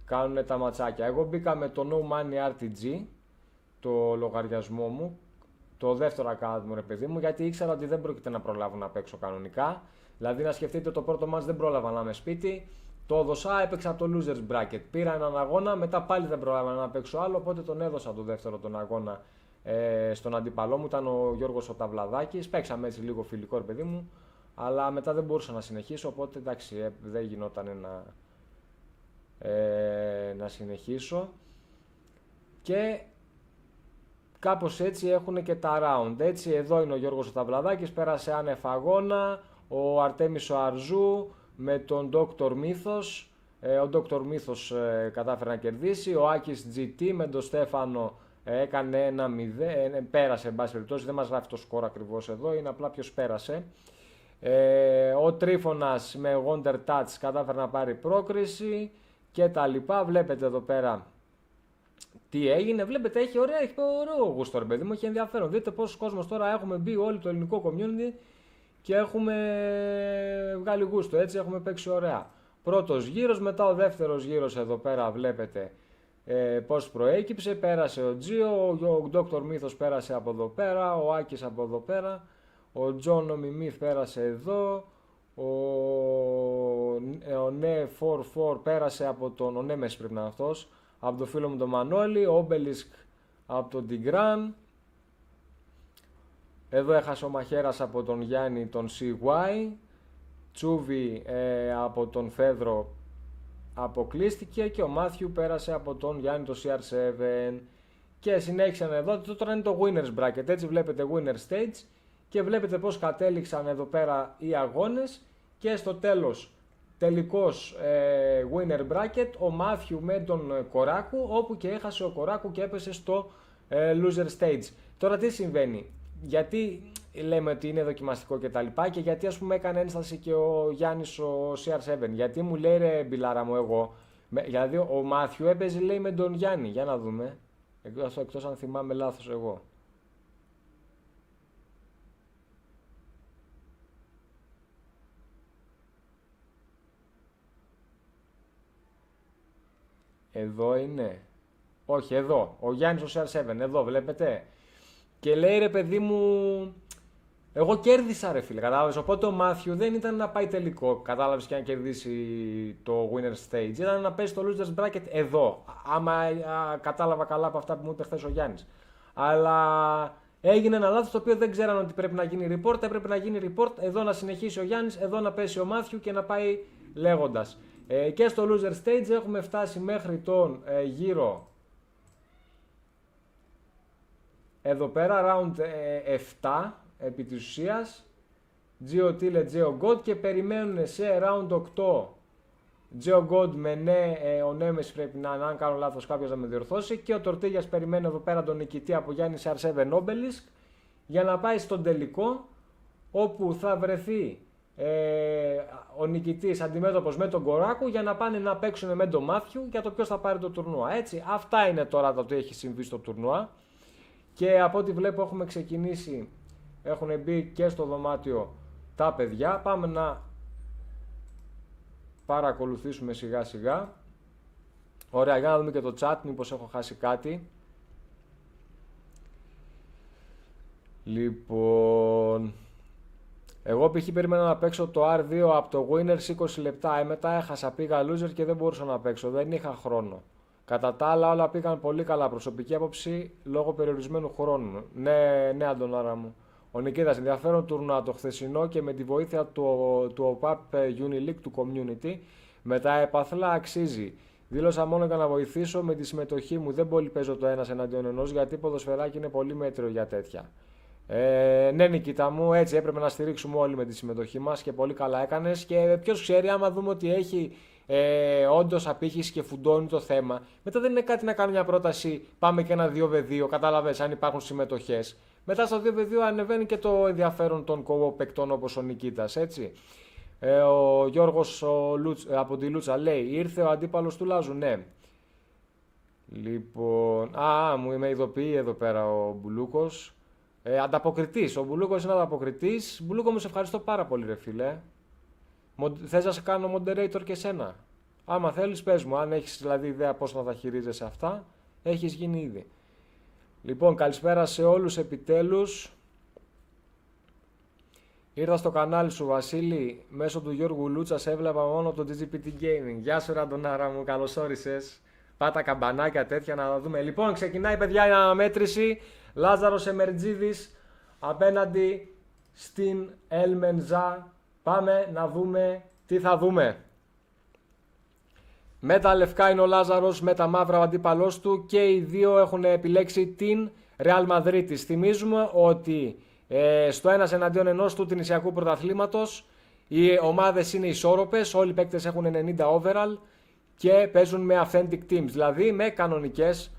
κάνουν τα ματσάκια. Εγώ μπήκα με το No Money RTG, το λογαριασμό μου, το δεύτερο account μου, ρε παιδί μου, γιατί ήξερα ότι δεν πρόκειται να προλάβω να παίξω κανονικά. Δηλαδή να σκεφτείτε, το πρώτο match δεν πρόλαβα να είμαι σπίτι, το έδωσα, έπαιξα από το losers bracket, πήρα έναν αγώνα, μετά πάλι δεν πρόλαβα να παίξω άλλο, οπότε τον έδωσα το δεύτερο τον αγώνα στον αντίπαλό μου, ήταν ο Γιώργος ο Ταβλαδάκης, παίξαμε έτσι λίγο φιλικό, ρε παιδί μου, αλλά μετά δεν μπορούσα να συνεχίσω, οπότε εντάξει, δεν γινόταν να συνεχίσω. Και κάπως έτσι έχουν και τα round. Έτσι, εδώ είναι ο Γιώργος ο Ταβλαδάκης, πέρασε άνευ αγώνα. Ο Αρτέμις ο Αρζού με τον Dr. Mythos. Ο Dr. Mythos κατάφερε να κερδίσει. Ο Άκης GT με τον Στέφανο έκανε 1-0. Πέρασε, εν πάση περιπτώσει. Δεν μας γράφει το σκορ ακριβώς εδώ. Είναι απλά ποιος πέρασε. Ο Τρίφωνας με Wonder Touch κατάφερε να πάρει πρόκριση και τα λοιπά. Βλέπετε εδώ πέρα τι έγινε, βλέπετε έχει ωραίο γούστο, ρε παιδί μου, έχει ενδιαφέρον. Δείτε πόσος κόσμος τώρα έχουμε μπει, όλο το ελληνικό community και έχουμε βγάλει γούστο, έτσι έχουμε παίξει ωραία. Πρώτος γύρος, μετά ο δεύτερος γύρος εδώ πέρα βλέπετε πώς προέκυψε, πέρασε ο Τζίο, ο Dr. Mythos πέρασε από εδώ πέρα, ο Άκης από εδώ πέρα, ο Τζον ο Μιμίθ πέρασε εδώ, ο Ναι 44 πέρασε από τον, ο Νέμες πρέπει να είναι αυτός, από το φίλο μου τον Μανώλη, ο Όμπελισκ από τον Τιγκράν. Εδώ έχασε ο Μαχαίρας από τον Γιάννη τον CY. Τσούβι από τον Φέδρο αποκλείστηκε και ο Μάθιου πέρασε από τον Γιάννη το CR7. Και συνέχισαν εδώ, τώρα είναι το Winners Bracket, έτσι βλέπετε Winner Stage και βλέπετε πως κατέληξαν εδώ πέρα οι αγώνες και στο τέλος τελικός winner bracket, ο Μάθιου με τον Κοράκου, όπου και έχασε ο Κοράκου και έπεσε στο loser stage. Τώρα τι συμβαίνει, γιατί λέμε ότι είναι δοκιμαστικό και τα λοιπά και γιατί ας πούμε έκανε ένσταση και ο Γιάννης ο CR7, γιατί μου λέει ρε μπιλάρα μου εγώ, δηλαδή ο Μάθιου έπαιζε λέει με τον Γιάννη, για να δούμε, εκτός αν θυμάμαι λάθος εγώ. Εδώ είναι. Όχι, εδώ. Ο Γιάννης ο CR7. Εδώ βλέπετε. Και λέει ρε παιδί μου, εγώ κέρδισα ρε φίλε. Κατάλαβες. Οπότε ο Μάθιου δεν ήταν να πάει τελικό. Κατάλαβες και να κερδίσει το winner stage. Ήταν να πέσει το losers bracket εδώ. Άμα κατάλαβα καλά από αυτά που μου είπε χθες ο Γιάννης. Αλλά έγινε ένα λάθος το οποίο δεν ξέραν ότι πρέπει να γίνει report. Έπρεπε να γίνει report. Εδώ να συνεχίσει ο Γιάννης. Εδώ να πέσει ο Μάθιου και να πάει λέγοντας. Και στο loser stage έχουμε φτάσει μέχρι τον γύρο εδώ πέρα, round 7 επί της ουσίας, Geo Tile, Geo God και περιμένουν σε round 8 Geo God με ναι, ο Νέμες πρέπει να είναι, αν κάνω λάθος κάποιος να με διορθώσει, και ο Τορτίγιας περιμένει εδώ πέρα τον νικητή από Γιάννη CR7 Obelisk για να πάει στον τελικό, όπου θα βρεθεί ο νικητής αντιμέτωπος με τον Κοράκου για να πάνε να παίξουν με τον Μάθιου για το ποιος θα πάρει το τουρνουά. Έτσι, αυτά είναι τώρα το τι έχει συμβεί στο τουρνουά και από ό,τι βλέπω έχουμε ξεκινήσει, έχουν μπει και στο δωμάτιο τα παιδιά. Πάμε να παρακολουθήσουμε σιγά σιγά. Ωραία, για να δούμε και το chat, μήπως έχω χάσει κάτι. Λοιπόν, εγώ π.χ. περίμενα να παίξω το R2 από το Winners 20 λεπτά, μετά έχασα, πήγα loser και δεν μπορούσα να παίξω, δεν είχα χρόνο. Κατά τα άλλα όλα πήγαν πολύ καλά, προσωπική άποψη λόγω περιορισμένου χρόνου. Ναι, Αντωνάρα μου. Ο Νικήτας, ενδιαφέρον τουρνουά το χθεσινό και με τη βοήθεια του OPAP Unileague του Community. Με τα επαθλά αξίζει. Δήλωσα μόνο για να βοηθήσω με τη συμμετοχή μου. Δεν πολύ παίζω το ένας εναντίον ενός γιατί ποδοσφαιράκι είναι πολύ μέτριο για τέτοια. Ναι, Νικήτα μου, έτσι έπρεπε να στηρίξουμε όλοι με τη συμμετοχή μας και πολύ καλά έκανες. Και ποιος ξέρει, άμα δούμε ότι έχει όντως απήχηση και φουντώνει το θέμα, μετά δεν είναι κάτι να κάνω μια πρόταση. Πάμε και ένα 2v2, κατάλαβες, αν υπάρχουν συμμετοχές. Μετά στο 2v2 ανεβαίνει και το ενδιαφέρον των κοβοπαικτών όπως ο Νικήτας, έτσι. Ο Γιώργος από τη Λούτσα λέει: ήρθε ο αντίπαλος του Λάζου, ναι. Λοιπόν, μου με ειδοποιεί εδώ πέρα ο Μπουλούκος. Ανταποκριτής, ο Μπουλούκος είναι ανταποκριτής. Μπουλούκο, μου σε ευχαριστώ πάρα πολύ, ρε φίλε. Θες να σε κάνω moderator και σένα? Άμα θέλεις, πες μου. Αν έχεις δηλαδή ιδέα πώς να τα χειρίζεσαι αυτά, έχεις γίνει ήδη. Λοιπόν, καλησπέρα σε όλους επιτέλους. Ήρθα στο κανάλι σου, Βασίλη, μέσω του Γιώργου Λούτσας έβλεπα μόνο το GGPT Gaming. Γεια σου, Ραντονάρα μου, καλώς όρισες. Πάτα καμπανάκια τέτοια να δούμε. Λοιπόν, ξεκινάει, παιδιά, η αναμέτρηση. Λάζαρος Εμερτζίδης απέναντι στην Ελμενζά. Πάμε να δούμε τι θα δούμε. Με τα λευκά είναι ο Λάζαρος, με τα μαύρα ο αντίπαλός του και οι δύο έχουν επιλέξει την Ρεάλ Μαδρίτης. Θυμίζουμε ότι στο ένας εναντίον ενός του Τινησιακού Πρωταθλήματος οι ομάδες είναι ισόρροπες, όλοι οι παίκτες έχουν 90 overall και παίζουν με authentic teams, δηλαδή με κανονικές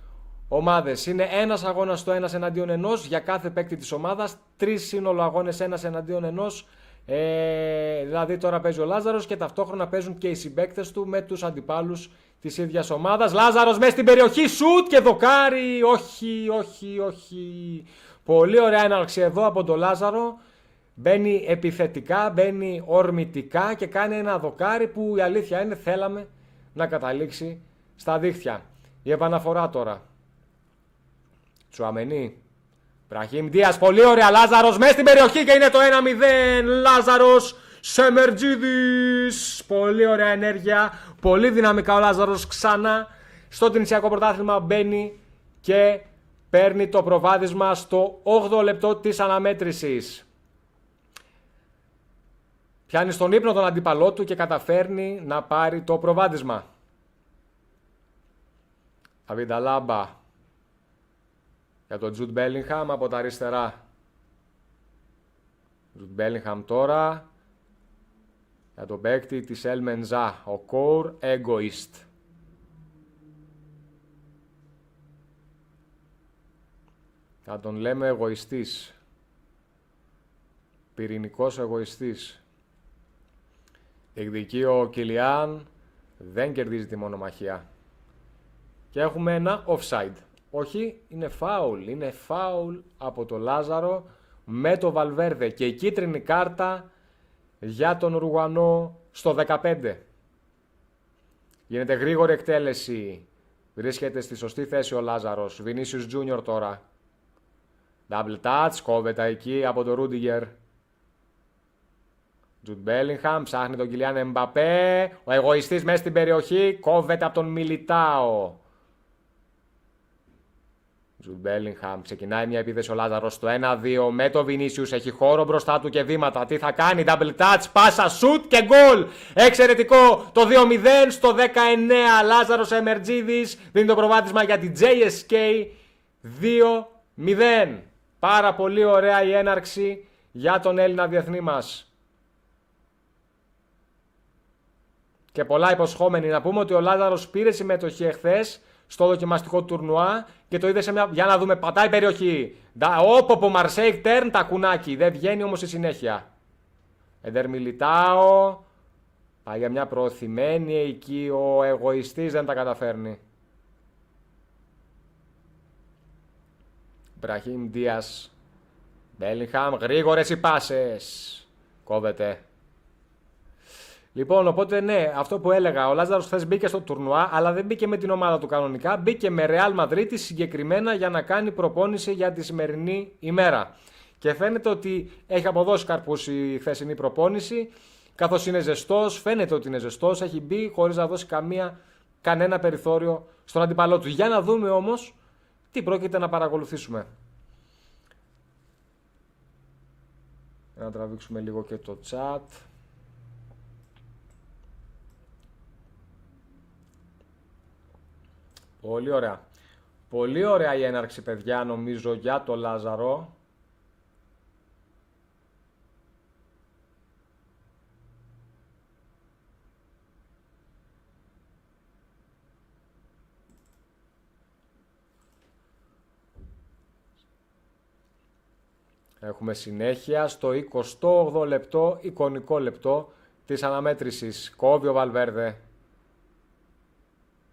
ομάδες. Είναι ένας αγώνας στο ένας εναντίον ενός για κάθε παίκτη της ομάδας, 3 σύνολο αγώνες ένας εναντίον ενός. Δηλαδή τώρα παίζει ο Λάζαρος και ταυτόχρονα παίζουν και οι συμπαίκτες του με τους αντιπάλους της ίδιας ομάδας. Λάζαρος μέσα στην περιοχή, σουτ και δοκάρι. Όχι. Πολύ ωραία έναρξη εδώ από τον Λάζαρο. Μπαίνει επιθετικά, μπαίνει ορμητικά και κάνει ένα δοκάρι που η αλήθεια είναι θέλαμε να καταλήξει στα δίχτυα. Η επαναφορά τώρα. Τσουαμενί. Μπραχίμ Ντίας, πολύ ωραία. Λάζαρος μέσα στην περιοχή και είναι το 1-0. Λάζαρος Σεμερτζίδης. Πολύ ωραία ενέργεια. Πολύ δυναμικά ο Λάζαρος ξανά στο Τινησιακό Πρωτάθλημα μπαίνει και παίρνει το προβάδισμα στο 8ο λεπτό της αναμέτρησης. Πιάνει στον ύπνο τον αντίπαλό του και καταφέρνει να πάρει το προβάδισμα. Αβινταλάμπα για τον Τζουντ Μπέλιγχαμ από τα αριστερά. Τζουντ Μπέλιγχαμ τώρα για τον παίκτη της Ελμενζά, ο Κορ Egoist. Θα τον λέμε εγωιστής. Πυρηνικός εγωιστής. Εκδικεί ο Κιλιάν, δεν κερδίζει τη μονομαχία. Και έχουμε ένα offside. Όχι, είναι foul. Είναι foul από το Λάζαρο με το Βαλβέρδε. Και η κίτρινη κάρτα για τον Ουρουγουανό στο 15. Γίνεται γρήγορη εκτέλεση. Βρίσκεται στη σωστή θέση ο Λάζαρος. Βινίσιους Junior τώρα. Double touch, κόβεται εκεί από τον Ρούντιγκερ. Τζουντ Μπέλιγχαμ ψάχνει τον Κιλιάν Εμπαπέ. Ο εγωιστής μέσα στην περιοχή κόβεται από τον Μιλιτάο. Τζουντ Μπέλιγχαμ ξεκινάει μια επίθεση ο Λάζαρος στο 1-2 με το Βινίσιους. Έχει χώρο μπροστά του και βήματα. Τι θα κάνει, double touch, πάσα, shoot και γκολ. Εξαιρετικό το 2-0 στο 19. Λάζαρος Εμερτζίδης δίνει το προβάδισμα για την JSK 2-0. Πάρα πολύ ωραία η έναρξη για τον Έλληνα διεθνή μας. Και πολλά υποσχόμενοι. Να πούμε ότι ο Λάζαρος πήρε συμμετοχή εχθές στο δοκιμαστικό τουρνουά και το είδε σε μια. Για να δούμε, πατάει περιοχή. Όποπο Μαρσέικ τέρν τα κουνάκι. Δεν βγαίνει όμως η συνέχεια. Εντερ Μιλιτάο. Πάει για μια προωθημένη εκεί. Ο εγωιστής δεν τα καταφέρνει. Μπραχίμ Ντίας. Μπέλιγχαμ. Γρήγορες οι πάσες. Κόβεται. Λοιπόν, οπότε ναι, αυτό που έλεγα, ο Λάζαρος χθες μπήκε στο τουρνουά, αλλά δεν μπήκε με την ομάδα του κανονικά, μπήκε με Ρεάλ Μαδρίτη συγκεκριμένα για να κάνει προπόνηση για τη σημερινή ημέρα. Και φαίνεται ότι έχει αποδώσει καρπούς η χθεσινή προπόνηση, καθώς είναι ζεστός, φαίνεται ότι είναι ζεστός, έχει μπει χωρίς να δώσει κανένα περιθώριο στον αντίπαλό του. Για να δούμε όμως τι πρόκειται να παρακολουθήσουμε. Να τραβήξουμε λίγο και το chat. Πολύ ωραία. Πολύ ωραία η έναρξη, παιδιά, νομίζω, για το Λάζαρο. Έχουμε συνέχεια στο 28 λεπτό, εικονικό λεπτό της αναμέτρησης. Κόβει ο Βαλβέρδε.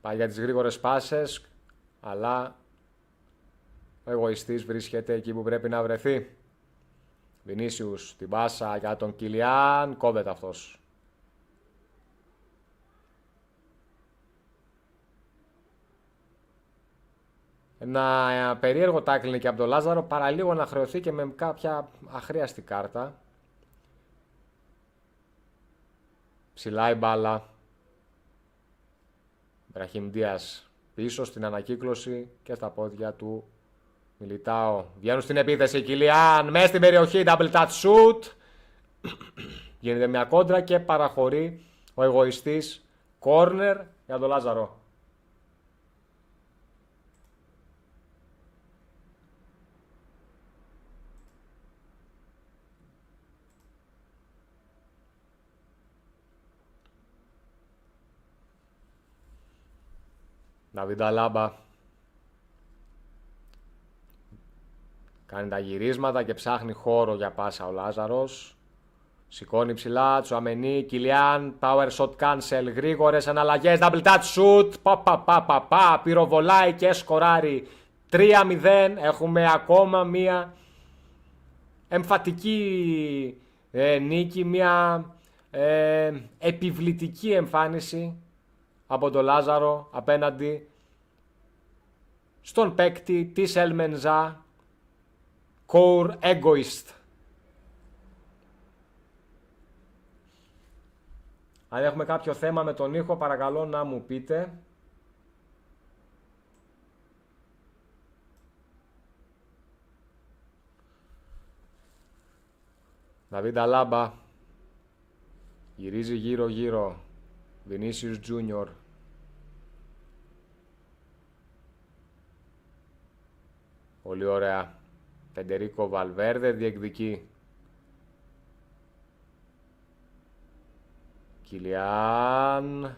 Πάει για τις γρήγορες πάσες, αλλά ο εγωιστής βρίσκεται εκεί που πρέπει να βρεθεί. Βινίσιους, την πάσα για τον Κιλιάν, κόβεται αυτός. Ένα περίεργο τάκλινε και από τον Λάζαρο, παραλίγο να χρεωθεί και με κάποια αχρίαστη κάρτα. Ψηλά η μπάλα. Μπραχίμ Ντίας πίσω στην ανακύκλωση και στα πόδια του Μιλιτάο. Βγαίνουν στην επίθεση, Κιλιάν μέσα στην περιοχή, double touch shoot. Γίνεται μια κόντρα και παραχωρεί ο εγωιστής. Κόρνερ για τον Λάζαρο. Νταβίντ Αλάμπα κάνει τα γυρίσματα και ψάχνει χώρο για πάσα ο Λάζαρος. Σηκώνει ψηλά, Τσουαμενί, Κιλιάν, power shot cancel, γρήγορες αναλλαγές, double touch shoot, πυροβολάει και σκοράρει. 3-0, έχουμε ακόμα μία εμφατική νίκη, μία επιβλητική εμφάνιση από τον Λάζαρο απέναντι στον παίκτη της Ελμενζά, Core Egoist. Αν έχουμε κάποιο θέμα με τον ήχο, παρακαλώ να μου πείτε. Νταβίντ Αλάμπα γυρίζει γύρω-γύρω. Vinicius Junior. Πολύ ωραία. Φεντερίκο Βαλβέρδε διεκδικεί. Κιλιάν.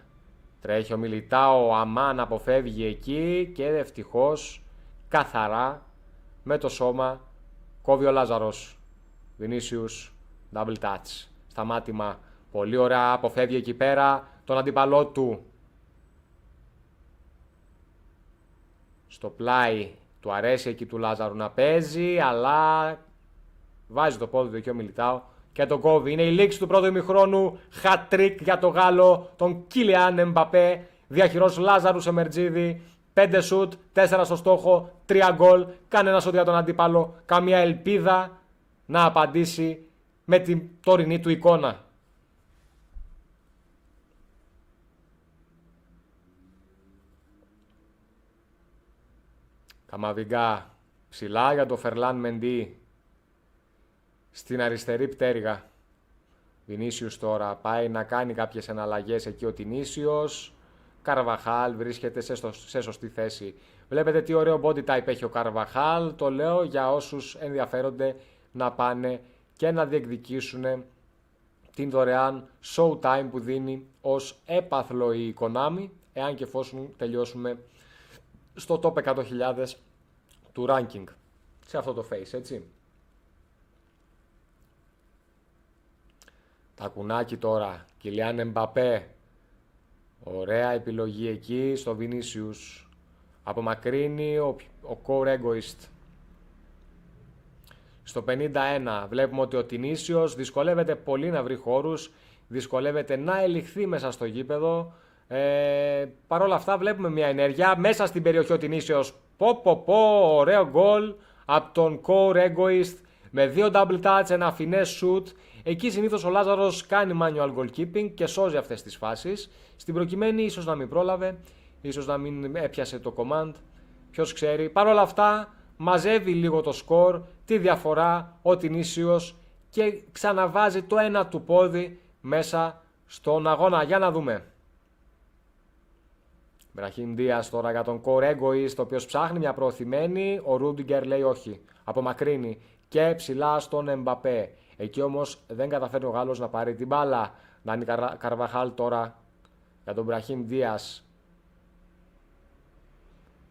Τρέχει ο Μιλιτάο. Αμάν αποφεύγει εκεί και ευτυχώς καθαρά με το σώμα κόβει ο Λάζαρος. Vinicius double touch. Σταμάτημα. Πολύ ωραία. Αποφεύγει εκεί πέρα τον αντίπαλό του. Στο πλάι του αρέσει εκεί του Λάζαρου να παίζει, αλλά βάζει το πόδι του εκεί ο Μιλιτάο και τον κόβει. Είναι η λήξη του πρώτου ημιχρόνου. Hat-trick για το Γάλλο, τον Κίλιαν Εμπαπέ. Διαχειρός Λάζαρου σε Μερτζίδη. 5 σουτ, 4 στο στόχο, 3 γκολ. Κανένα σουτ για τον αντίπαλο. Καμία ελπίδα να απαντήσει με την τωρινή του εικόνα. Καμαβιγκά ψηλά για το Φερλάν Μεντί στην αριστερή πτέρυγα. Βινίσιους τώρα πάει να κάνει κάποιες εναλλαγές εκεί ο Τινίσιος. Καρβαχάλ βρίσκεται σε σωστή θέση. Βλέπετε τι ωραίο body type έχει ο Καρβαχάλ. Το λέω για όσους ενδιαφέρονται να πάνε και να διεκδικήσουν την δωρεάν showtime που δίνει ως έπαθλο η Konami, εάν και εφόσον τελειώσουμε στο top 100.000 του ranking σε αυτό το face, έτσι. Τα κουνάκι τώρα, Κιλιάν Εμπαπέ, ωραία επιλογή εκεί στο Vinicius. Απομακρύνει ο Core Egoist. Στο 51 βλέπουμε ότι ο Τινίσιος δυσκολεύεται πολύ να βρει χώρους, δυσκολεύεται να ελιχθεί μέσα στο γήπεδο. Παρ' όλα αυτά βλέπουμε μια ενέργεια μέσα στην περιοχή ο Τινίσιος. Ωραίο γκολ από τον Core Egoist με 2 double touch, ένα finesse shoot. Εκεί συνήθως ο Λάζαρος κάνει manual goalkeeping και σώζει αυτές τις φάσεις. Στην προκειμένη ίσως να μην πρόλαβε, ίσως να μην έπιασε το command, ποιος ξέρει. Παρ' όλα αυτά μαζεύει λίγο το σκορ, τη διαφορά ο Τινίσιος και ξαναβάζει το ένα του πόδι μέσα στον αγώνα. Για να δούμε. Μπραχίμ Δίας τώρα για τον Κορέγκοης, το οποίος ψάχνει μια προωθημένη. Ο Ρούντιγκερ λέει όχι. Απομακρύνει και ψηλά στον Εμπαπέ. Εκεί όμως δεν καταφέρει ο Γάλλος να πάρει την μπάλα. Ντάνι Καρβαχάλ τώρα για τον Μπραχίμ Δίας.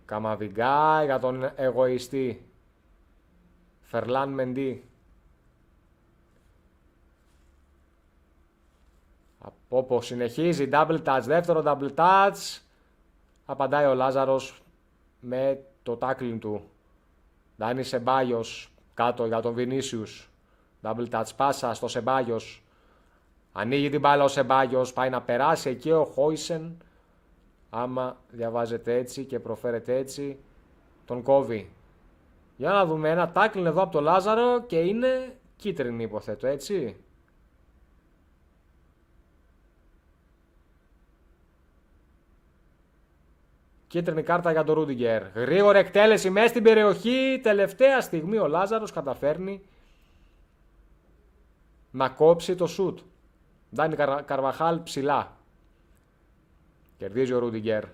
Καμαβιγκά για τον εγωιστή Φερλάν Μεντί. Όπως συνεχίζει, double touch, δεύτερο double touch. Απαντάει ο Λάζαρος με το tackling του. Ντάνι Σεμπάγιος κάτω για τον Βινίσιους. Double touch πάσα στο Σεμπάγιος. Ανοίγει την μπάλα ο Σεμπάγιος, πάει να περάσει εκεί ο Χόισεν. Άμα διαβάζετε έτσι και προφέρετε έτσι, τον κόβει. Για να δούμε ένα tackling εδώ από τον Λάζαρο και είναι κίτρινη υποθέτω, έτσι. Κίτρινη κάρτα για τον Ρούντιγκερ. Γρήγορη εκτέλεση μέσα στην περιοχή. Τελευταία στιγμή ο Λάζαρος καταφέρνει να κόψει το σουτ. Ντάνι Καρβαχάλ ψηλά. Κερδίζει ο Ρούντιγκερ.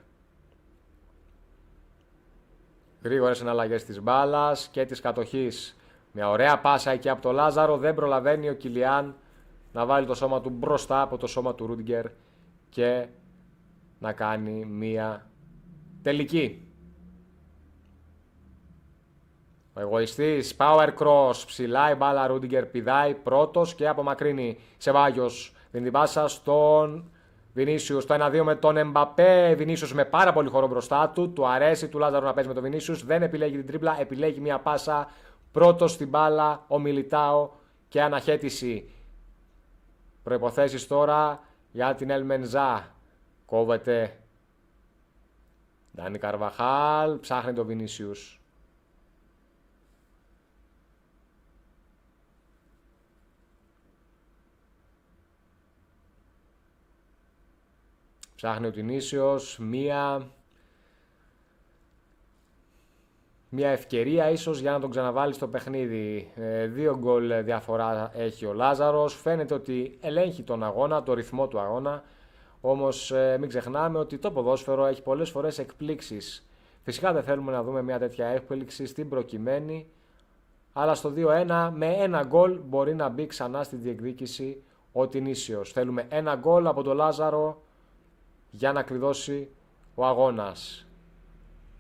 Γρήγορες εναλλαγές της μπάλας και της κατοχής. Μια ωραία πάσα εκεί από τον Λάζαρο. Δεν προλαβαίνει ο Κιλιάν να βάλει το σώμα του μπροστά από το σώμα του Ρούντιγκερ και να κάνει μια τελική. Ο εγωιστής, power cross, ψηλά η μπάλα, Ρούντιγκερ πηδάει πρώτος και απομακρύνει. Σεβάγιος δίνει την πάσα στον Βινίσιους, το 1-2 με τον Εμπαπέ. Βινίσιους με πάρα πολύ χώρο μπροστά του. Του αρέσει του Λάζαρου να παίζει με τον Βινίσιους. Δεν επιλέγει την τρίπλα, επιλέγει μια πάσα. Πρώτος στην μπάλα, ο Μιλιτάο και αναχέτηση. Προϋποθέσεις τώρα για την Ελμενζά. Κόβεται. Ντάνι Καρβαχάλ, ψάχνει τον Βινίσιους. Ψάχνει ο Τινίσιος, μια ευκαιρία ίσως για να τον ξαναβάλει στο παιχνίδι. 2 γκολ διαφορά έχει ο Λάζαρος. Φαίνεται ότι ελέγχει τον αγώνα, το ρυθμό του αγώνα. Όμως μην ξεχνάμε ότι το ποδόσφαιρο έχει πολλές φορές εκπλήξεις. Φυσικά δεν θέλουμε να δούμε μια τέτοια έκπληξη στην προκειμένη. Αλλά στο 2-1 με 1 γκολ μπορεί να μπει ξανά στη διεκδίκηση ο Τινίσιος. Θέλουμε 1 γκολ από τον Λάζαρο για να κλειδώσει ο αγώνας.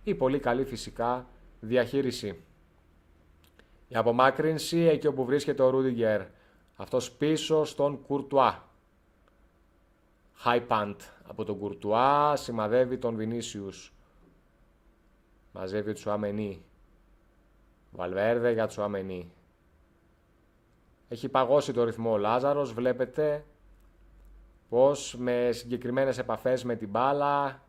Η πολύ καλή φυσικά διαχείριση. Η απομάκρυνση εκεί όπου βρίσκεται ο Ρούντιγκερ. Αυτός πίσω στον Κουρτουά. High punt από τον Κουρτουά, σημαδεύει τον Βινίσιους. Μαζεύει ο Τσουαμενί. Βαλβέρδε για Τσουαμενί. Έχει παγώσει το ρυθμό ο Λάζαρος, βλέπετε πως με συγκεκριμένες επαφές με την μπάλα,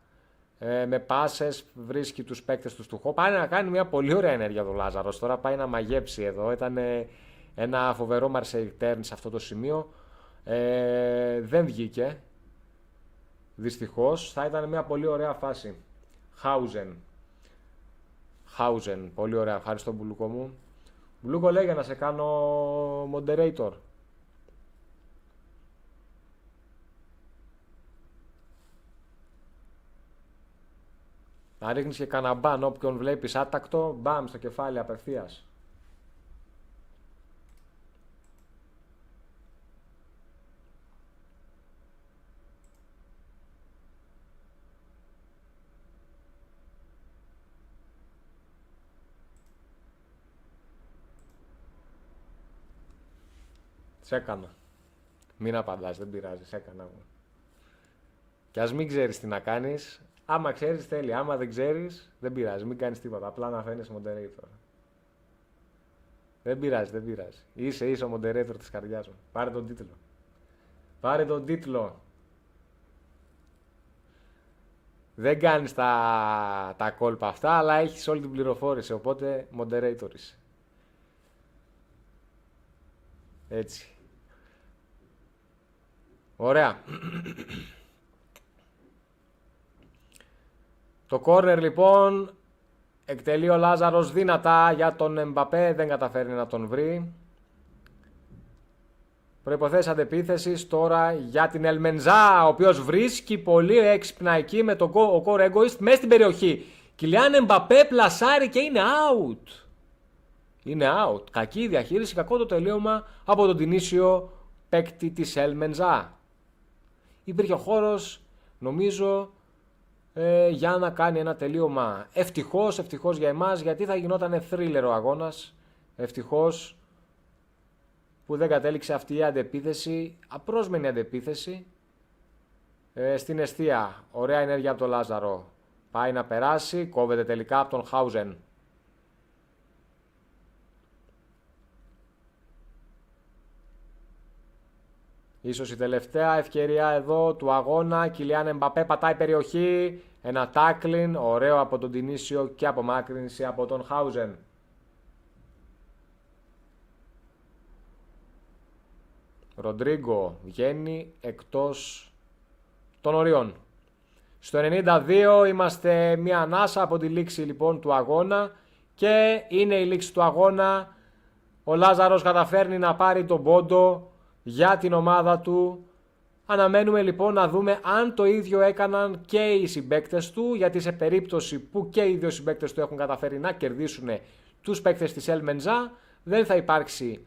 με πάσες βρίσκει τους παίκτες του στουχό. Πάει να κάνει μια πολύ ωραία ενέργεια ο Λάζαρος, τώρα πάει να μαγέψει εδώ. Ήταν ένα φοβερό Marseille turn σε αυτό το σημείο. Δεν βγήκε. Δυστυχώς, θα ήταν μια πολύ ωραία φάση. Χάουζεν, πολύ ωραία. Ευχαριστώ Μπουλούκο μου. Μπουλούκο λέει για να σε κάνω moderator. Να ρίχνεις και κανένα μπαν όποιον βλέπεις άτακτο, μπαμ στο κεφάλι απευθείας. Σ' έκανα. Μην απαντάς, δεν πειράζει, σ' έκανα εγώ. Και ας μην ξέρεις τι να κάνεις. Άμα ξέρεις τέλει, άμα δεν ξέρεις δεν πειράζει, μην κάνεις τίποτα, απλά να φαίνεσαι moderator. Δεν πειράζει, δεν πειράζει. Είσαι ο moderator της καρδιάς μου. Πάρε τον τίτλο. Πάρε τον τίτλο. Δεν κάνεις τα κόλπα αυτά, αλλά έχεις όλη την πληροφόρηση, οπότε moderator είσαι. Έτσι. Ωραία. Το κόρνερ λοιπόν εκτελεί ο Λάζαρος δυνατά για τον Εμπαπέ, δεν καταφέρνει να τον βρει. προϋποθέσεις αντεπίθεσης τώρα για την Ελμενζά, ο οποίος βρίσκει πολύ έξυπνα εκεί με τον ο Core Egoist μέσα στην περιοχή. Κιλιάν Εμπαπέ πλασάρει και είναι out. Είναι out. Κακή διαχείριση, κακό το τελείωμα από τον Τινήσιο παίκτη της Ελμενζά. Υπήρχε ο χώρος, νομίζω, για να κάνει ένα τελείωμα. Ευτυχώς για εμάς, γιατί θα γινόταν θρίλερ ο αγώνας. Ευτυχώς που δεν κατέληξε αυτή η αντεπίθεση, απρόσμενη αντεπίθεση. Στην εστία, ωραία ενέργεια από τον Λάζαρο. Πάει να περάσει, κόβεται τελικά από τον Χάουζεν. Ίσως η τελευταία ευκαιρία εδώ του αγώνα. Κιλιάν Εμπαπέ πατάει περιοχή. Ένα τάκλιν, ωραίο από τον Τινήσιο και απομάκρυνση από τον Χάουζεν. Ροντρίγκο βγαίνει εκτός των ορίων. Στο 92 είμαστε μία ανάσα από τη λήξη λοιπόν του αγώνα και είναι η λήξη του αγώνα. Ο Λάζαρος καταφέρνει να πάρει τον πόντο για την ομάδα του. Αναμένουμε λοιπόν να δούμε αν το ίδιο έκαναν και οι συμπαίκτες του, γιατί σε περίπτωση που και οι δύο συμπαίκτες του έχουν καταφέρει να κερδίσουν τους παίκτες της Ελμενζά, δεν θα υπάρξει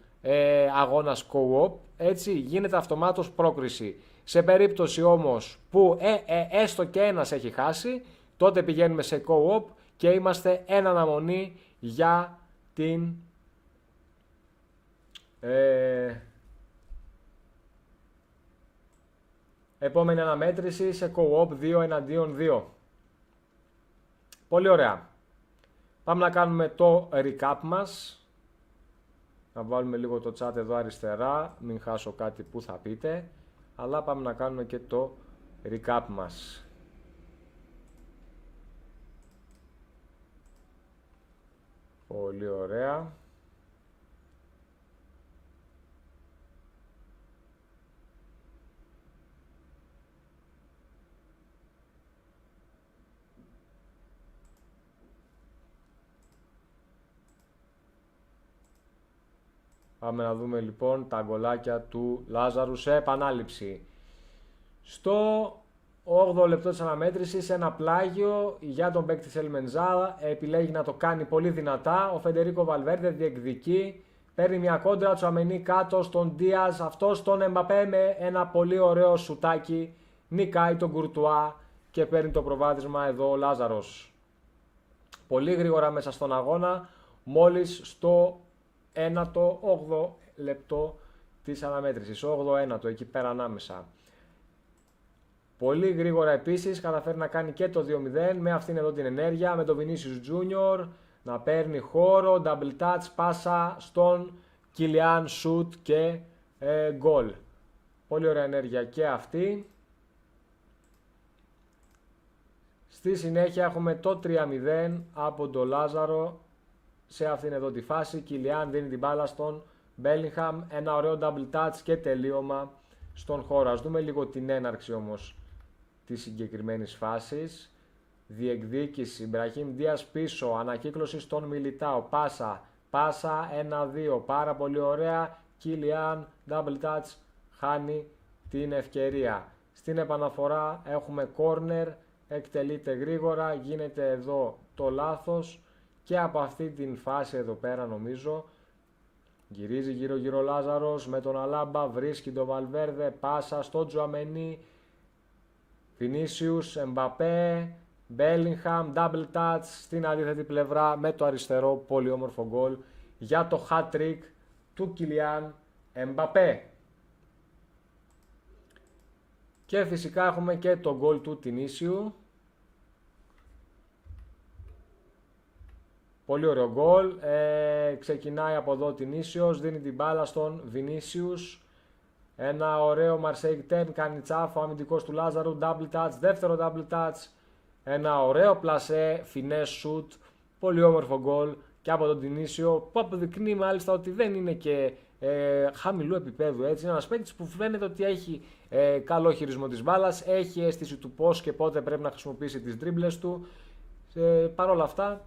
αγώνας co-op, έτσι γίνεται αυτομάτως πρόκριση. Σε περίπτωση όμως που έστω και ένας έχει χάσει, τότε πηγαίνουμε σε co-op και είμαστε εν αναμονή για την επόμενη αναμέτρηση σε co-op 2 εναντίον 2. Πολύ ωραία. Πάμε να κάνουμε το recap μας. Να βάλουμε λίγο το chat εδώ αριστερά, μην χάσω κάτι που θα πείτε. Αλλά πάμε να κάνουμε και το recap μας. Πολύ ωραία. Πάμε να δούμε λοιπόν τα γκολάκια του Λάζαρου σε επανάληψη. Στο 8ο λεπτό της αναμέτρησης ένα πλάγιο για τον παίκτη της Ελμενζά, επιλέγει να το κάνει πολύ δυνατά. Ο Φεντερίκο Βαλβέρντε διεκδικεί, παίρνει μια κόντρα, Τσουαμενί κάτω στον Ντίαζ, αυτό στον Εμπαπέ με ένα πολύ ωραίο σουτάκι, νικάει τον Κουρτουά και παίρνει το προβάδισμα εδώ ο Λάζαρος. Πολύ γρήγορα μέσα στον αγώνα, μόλις στο 8ο λεπτό της αναμέτρησης, 8ο εκεί πέρα ανάμεσα. Πολύ γρήγορα επίσης καταφέρει να κάνει και το 2-0 με αυτήν εδώ την ενέργεια, με τον Vinicius Junior να παίρνει χώρο, double touch, πάσα στον Kylian, shoot και goal. Πολύ ωραία ενέργεια και αυτή. Στη συνέχεια έχουμε το 3-0 από τον Λάζαρο σε αυτήν εδώ τη φάση. Kylian δίνει την μπάλα στον Bellingham, ένα ωραίο double touch και τελείωμα στον χώρο. Ας δούμε λίγο την έναρξη όμως της συγκεκριμένης φάσης. Διεκδίκηση, Μπραχίμ Δίας πίσω, ανακύκλωση στον Μιλιτάο, πάσα 1-2, πάρα πολύ ωραία. Kylian, double touch, χάνει την ευκαιρία. Στην επαναφορά έχουμε corner, εκτελείται γρήγορα, γίνεται εδώ το λάθος και από αυτή την φάση εδώ πέρα νομίζω γυρίζει γύρω ο Λάζαρος με τον Αλάμπα, βρίσκει τον Βαλβέρδε, πάσα στο Τζουαμενί, Vinicius, Εμπαπέ, Bellingham, double touch στην αντίθετη πλευρά με το αριστερό, πολύ όμορφο γκολ για το hat-trick του Kylian Εμπαπέ. Και φυσικά έχουμε και το γκολ του Τινήσιου. Πολύ ωραίο γκολ. Ξεκινάει από εδώ ο Τινήσιος, δίνει την μπάλα στον Vinicius. Ένα ωραίο Marseille turn, κάνει τσάφο, ο αμυντικός του Λάζαρου, double touch, δεύτερο double touch. Ένα ωραίο πλασέ, finesse shoot, πολύ όμορφο γκολ και από τον Τινήσιο, που αποδεικνύει μάλιστα ότι δεν είναι και χαμηλού επίπεδου, έτσι. Είναι ένας παίκτης που φαίνεται ότι έχει καλό χειρισμό της μπάλας, έχει αίσθηση του πώς και πότε πρέπει να χρησιμοποιήσει τις ντρίμπλες του. Παρ' όλα αυτά,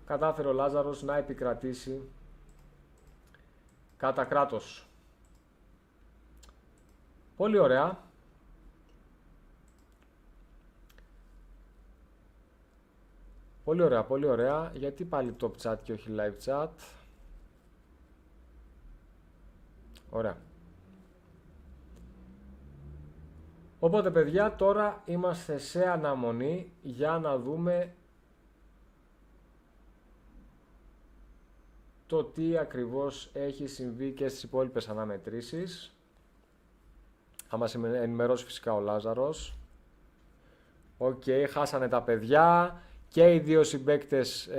κατάφερε ο Λάζαρος να επικρατήσει κατά κράτος. Πολύ ωραία. Πολύ ωραία, πολύ ωραία. Γιατί πάλι top chat και όχι live chat? Ωραία. Οπότε παιδιά, τώρα είμαστε σε αναμονή για να δούμε το τι ακριβώς έχει συμβεί και στις υπόλοιπες αναμετρήσεις. Θα μας ενημερώσει φυσικά ο Λάζαρος. Οκ, χάσανε τα παιδιά και οι δύο συμπαίκτες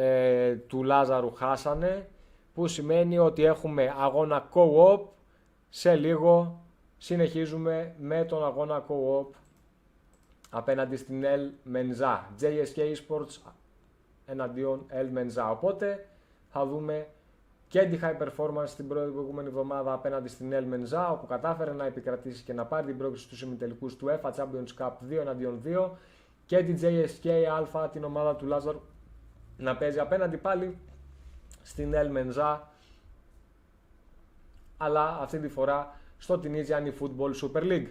του Λάζαρου χάσανε, που σημαίνει ότι έχουμε αγώνα co-op. Σε λίγο συνεχίζουμε με τον αγώνα co-op απέναντι στην El Menza. JSK Esports εναντίον El Menza. Οπότε θα δούμε και τη High Performance την προηγούμενη εβδομάδα απέναντι στην El Menza, όπου κατάφερε να επικρατήσει και να πάρει την πρόκριση στους ημιτελικούς του UEFA Champions Cup 2 εναντίον 2, και την JSK Alpha, την ομάδα του Λάζαρου, να παίζει απέναντι πάλι στην El Menza, αλλά αυτή τη φορά στο Tunisian Football Super League.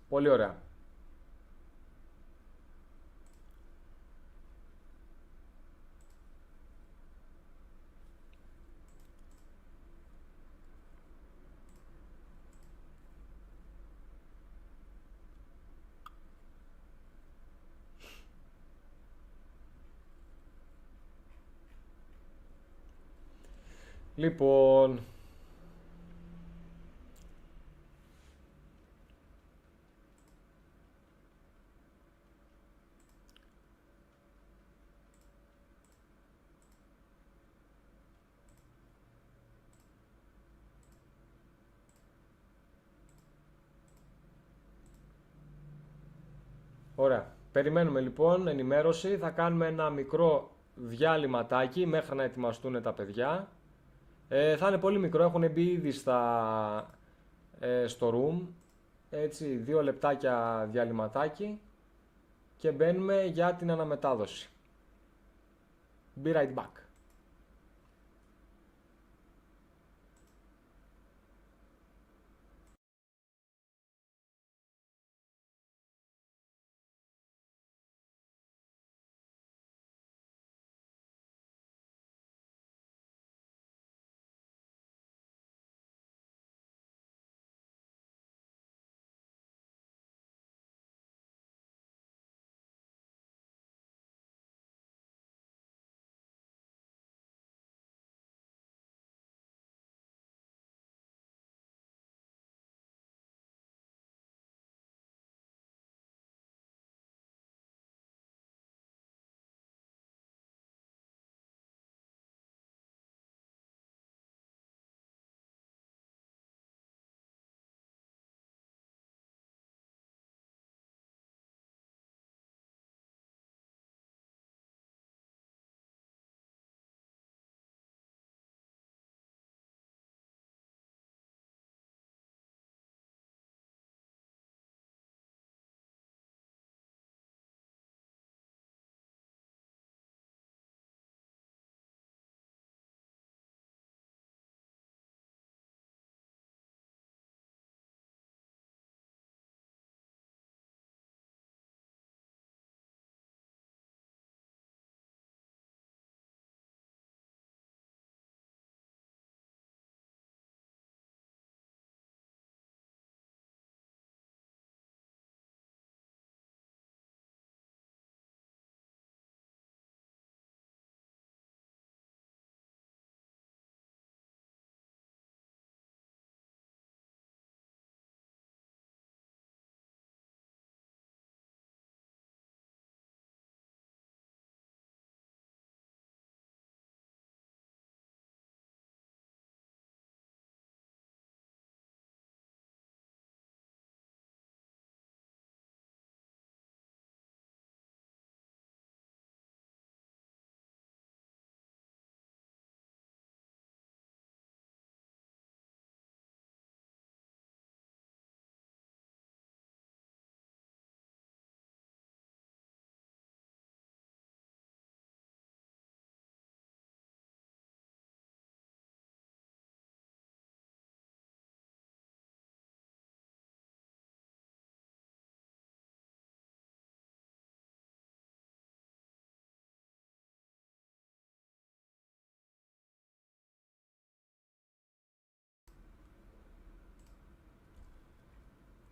Πολύ ωραία. Λοιπόν, ωραία. Περιμένουμε λοιπόν ενημέρωση. Θα κάνουμε ένα μικρό διάλειμματάκι μέχρι να ετοιμαστούν τα παιδιά. Θα είναι πολύ μικρό, έχουν μπει ήδη στο room. Έτσι, 2 λεπτάκια διαλυματάκι και μπαίνουμε για την αναμετάδοση. Be right back.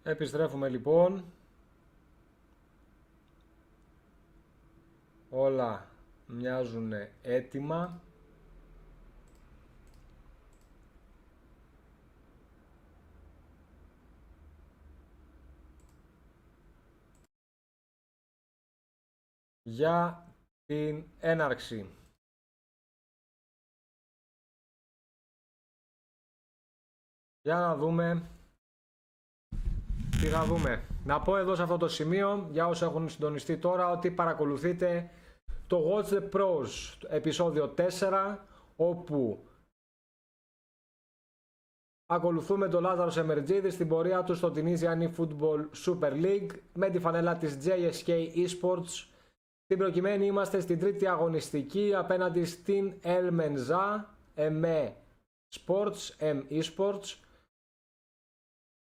Επιστρέφουμε λοιπόν. Όλα μοιάζουν έτοιμα. Για την έναρξη. Για να δούμε τι θα δούμε. Να πω εδώ σε αυτό το σημείο, για όσοι έχουν συντονιστεί τώρα, ότι παρακολουθείτε το Watch the Pros, επεισόδιο 4, όπου ακολουθούμε τον Λάζαρος Εμερτζίδη στην πορεία του στο Tunisian eFootball Super League με τη φανέλα της JSK Esports. Στην προκειμένη είμαστε στην τρίτη αγωνιστική απέναντι στην El Menza ME Sports, M Esports.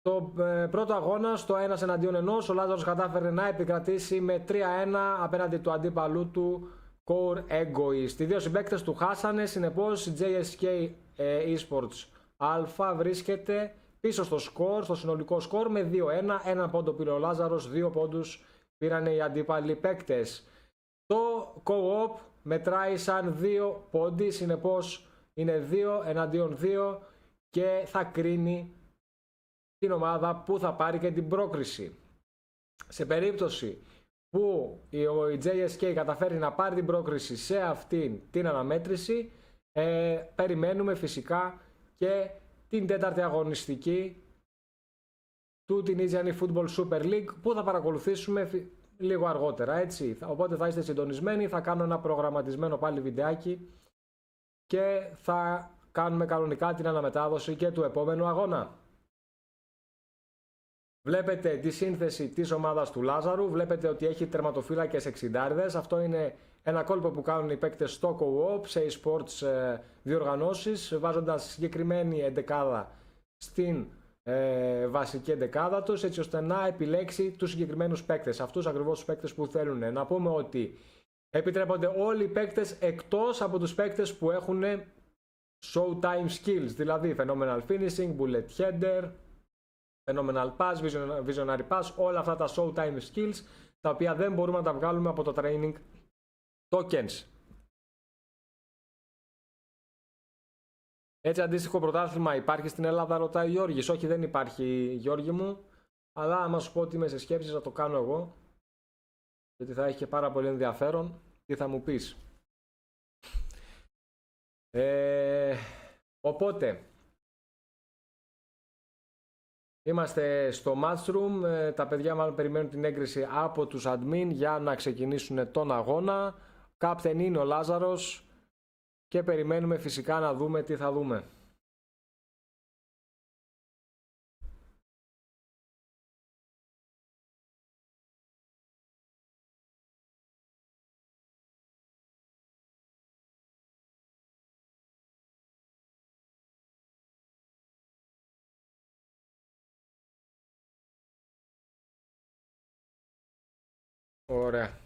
Το πρώτο αγώνα στο 1 εναντίον 1, ο Λάζαρος κατάφερε να επικρατήσει με 3-1 απέναντι του αντίπαλου του Core Egoist. Οι δύο συμπαίκτες του χάσανε, συνεπώς η JSK Esports Α βρίσκεται πίσω στο σκορ, στο συνολικό σκορ με 2-1. Έναν πόντο πήρε ο Λάζαρος, 2 πόντους πήραν οι αντίπαλοι παίκτες. Το co-op μετράει σαν 2 πόντι, συνεπώς είναι 2 εναντίον 2 και θα κρίνει την ομάδα που θα πάρει και την πρόκριση. Σε περίπτωση που η JSK καταφέρει να πάρει την πρόκριση σε αυτήν την αναμέτρηση, περιμένουμε φυσικά και την τέταρτη αγωνιστική του Tunisian eFootball Super League που θα παρακολουθήσουμε λίγο αργότερα, έτσι. Οπότε θα είστε συντονισμένοι, θα κάνω ένα προγραμματισμένο πάλι βιντεάκι και θα κάνουμε κανονικά την αναμετάδοση και του επόμενου αγώνα. Βλέπετε τη σύνθεση της ομάδας του Λάζαρου, βλέπετε ότι έχει τερματοφύλακες 60. Αυτό είναι ένα κόλπο που κάνουν οι παίκτες στο co-op, σε e-sports διοργανώσεις, βάζοντας συγκεκριμένη εντεκάδα στην βασική εντεκάδα τους, έτσι ώστε να επιλέξει τους συγκεκριμένους παίκτες, αυτούς ακριβώς τους παίκτες που θέλουν. Να πούμε ότι επιτρέπονται όλοι οι παίκτες εκτός από τους παίκτες που έχουν showtime skills, δηλαδή phenomenal finishing, bullet header, phenomenal pass, visionary pass, όλα αυτά τα showtime skills, τα οποία δεν μπορούμε να τα βγάλουμε από το training tokens. Έτσι αντίστοιχο πρωτάθλημα υπάρχει στην Ελλάδα, ρωτάει ο Γιώργης. Όχι, δεν υπάρχει, Γιώργη μου, αλλά άμα σου πω ότι είμαι σε σκέψεις θα το κάνω εγώ, γιατί θα έχει και πάρα πολύ ενδιαφέρον. Τι θα μου πεις? Οπότε είμαστε στο Matchroom, τα παιδιά μάλλον περιμένουν την έγκριση από τους admin για να ξεκινήσουν τον αγώνα. Captain είναι ο Λάζαρος και περιμένουμε φυσικά να δούμε τι θα δούμε. Ωραία.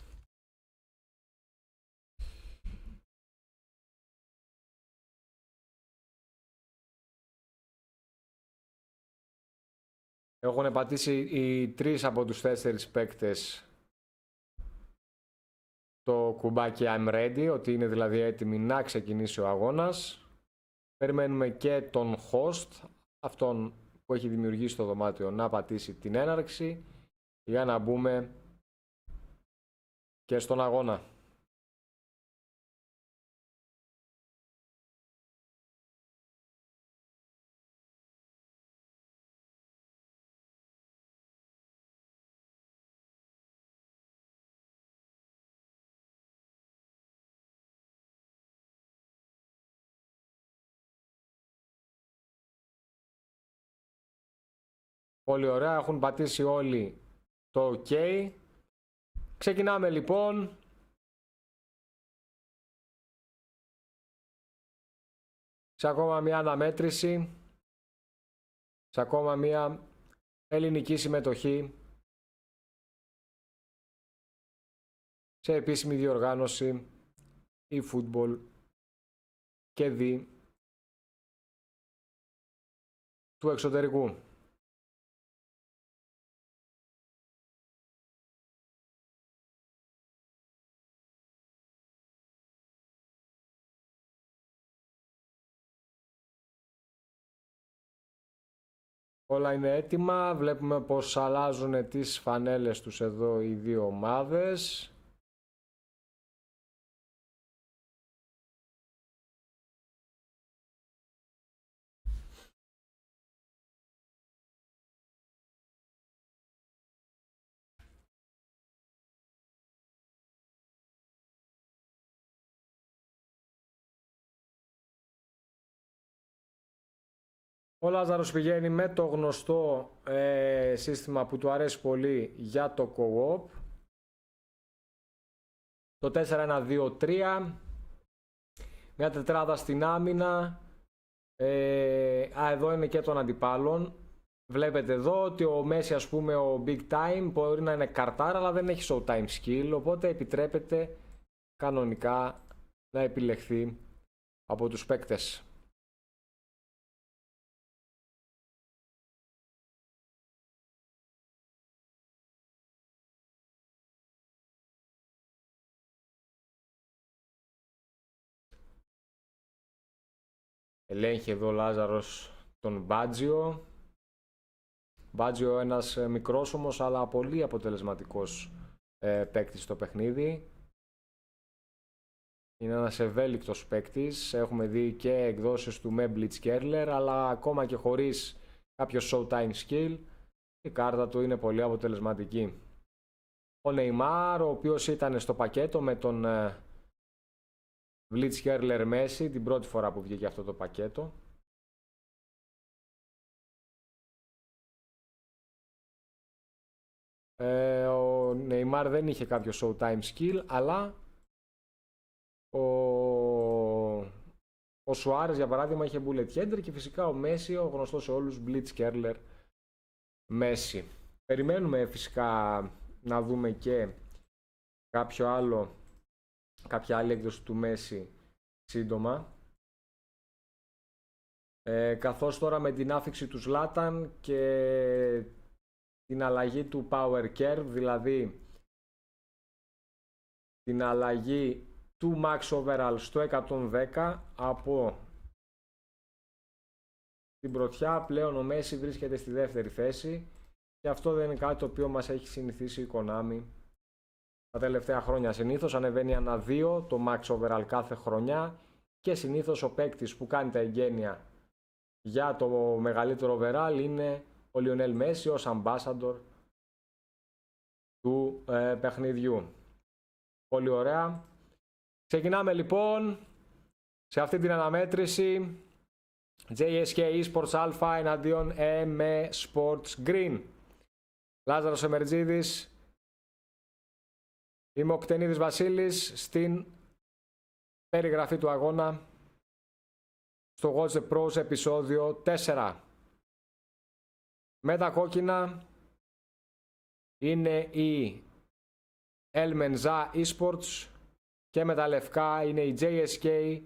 Έχουν πατήσει οι 3 από τους 4 παίκτες το κουμπάκι I'm ready, ότι είναι δηλαδή έτοιμοι να ξεκινήσει ο αγώνας. Περιμένουμε και τον host, αυτόν που έχει δημιουργήσει το δωμάτιο, να πατήσει την έναρξη για να μπούμε και στον αγώνα. Πολύ ωραία, έχουν πατήσει όλοι το OK. Ξεκινάμε λοιπόν. Σε ακόμα μια αναμέτρηση, σε ακόμα μια ελληνική συμμετοχή σε επίσημη διοργάνωση eFootball και δι του εξωτερικού. Όλα είναι έτοιμα. Βλέπουμε πως αλλάζουν τις φανέλες τους εδώ οι δύο ομάδες. Ο Λάζαρος πηγαίνει με το γνωστό σύστημα που του αρέσει πολύ για το co-op. Το 4-1-2-3. Μια τετράδα στην άμυνα. Εδώ είναι και των αντιπάλων. Βλέπετε εδώ ότι ο Μέση, ας πούμε, ο Big Time μπορεί να είναι καρτάρα, αλλά δεν έχει showtime skill, οπότε επιτρέπεται κανονικά να επιλεχθεί από τους παίκτες. Ελέγχει εδώ ο Λάζαρος τον Μπάτζιο. Μπάτζιο ένας μικρός όμως αλλά πολύ αποτελεσματικός παίκτης στο παιχνίδι. Είναι ένας ευέλικτος παίκτης. Έχουμε δει και εκδόσεις του με Blitzkrieg, αλλά ακόμα και χωρίς κάποιο showtime skill η κάρτα του είναι πολύ αποτελεσματική. Ο Neymar, ο οποίος ήταν στο πακέτο με τον Blitzkrieg Messi την πρώτη φορά που βγήκε αυτό το πακέτο. Ο Neymar δεν είχε κάποιο showtime skill, αλλά ο Σουάρες για παράδειγμα είχε bullet header και φυσικά ο Μέση, ο γνωστός σε όλους Blitzkrieg Messi. Περιμένουμε φυσικά να δούμε και κάποια άλλη έκδοση του Μέση σύντομα. Καθώς τώρα με την άφιξη του Zlatan και την αλλαγή του Power Curve, δηλαδή την αλλαγή του Max Overall στο 110 από την πρωτιά, πλέον ο Μέση βρίσκεται στη δεύτερη θέση και αυτό δεν είναι κάτι το οποίο μας έχει συνηθίσει η Konami τα τελευταία χρόνια. Συνήθως ανεβαίνει ανά 2 το Max Overall κάθε χρονιά και συνήθως ο παίκτης που κάνει τα εγγένεια για το μεγαλύτερο overall είναι ο Lionel Messi ως ambassador του παιχνιδιού. Πολύ ωραία. Ξεκινάμε λοιπόν σε αυτή την αναμέτρηση JSK Esports Alpha εναντίον ME Sports Green. Λάζαρος Εμερτζίδης. Είμαι ο Κτενίδης Βασίλης στην περιγραφή του αγώνα στο Watch the Pros επεισόδιο 4. Με τα κόκκινα είναι η Elmenza Esports και με τα λευκά είναι η JSK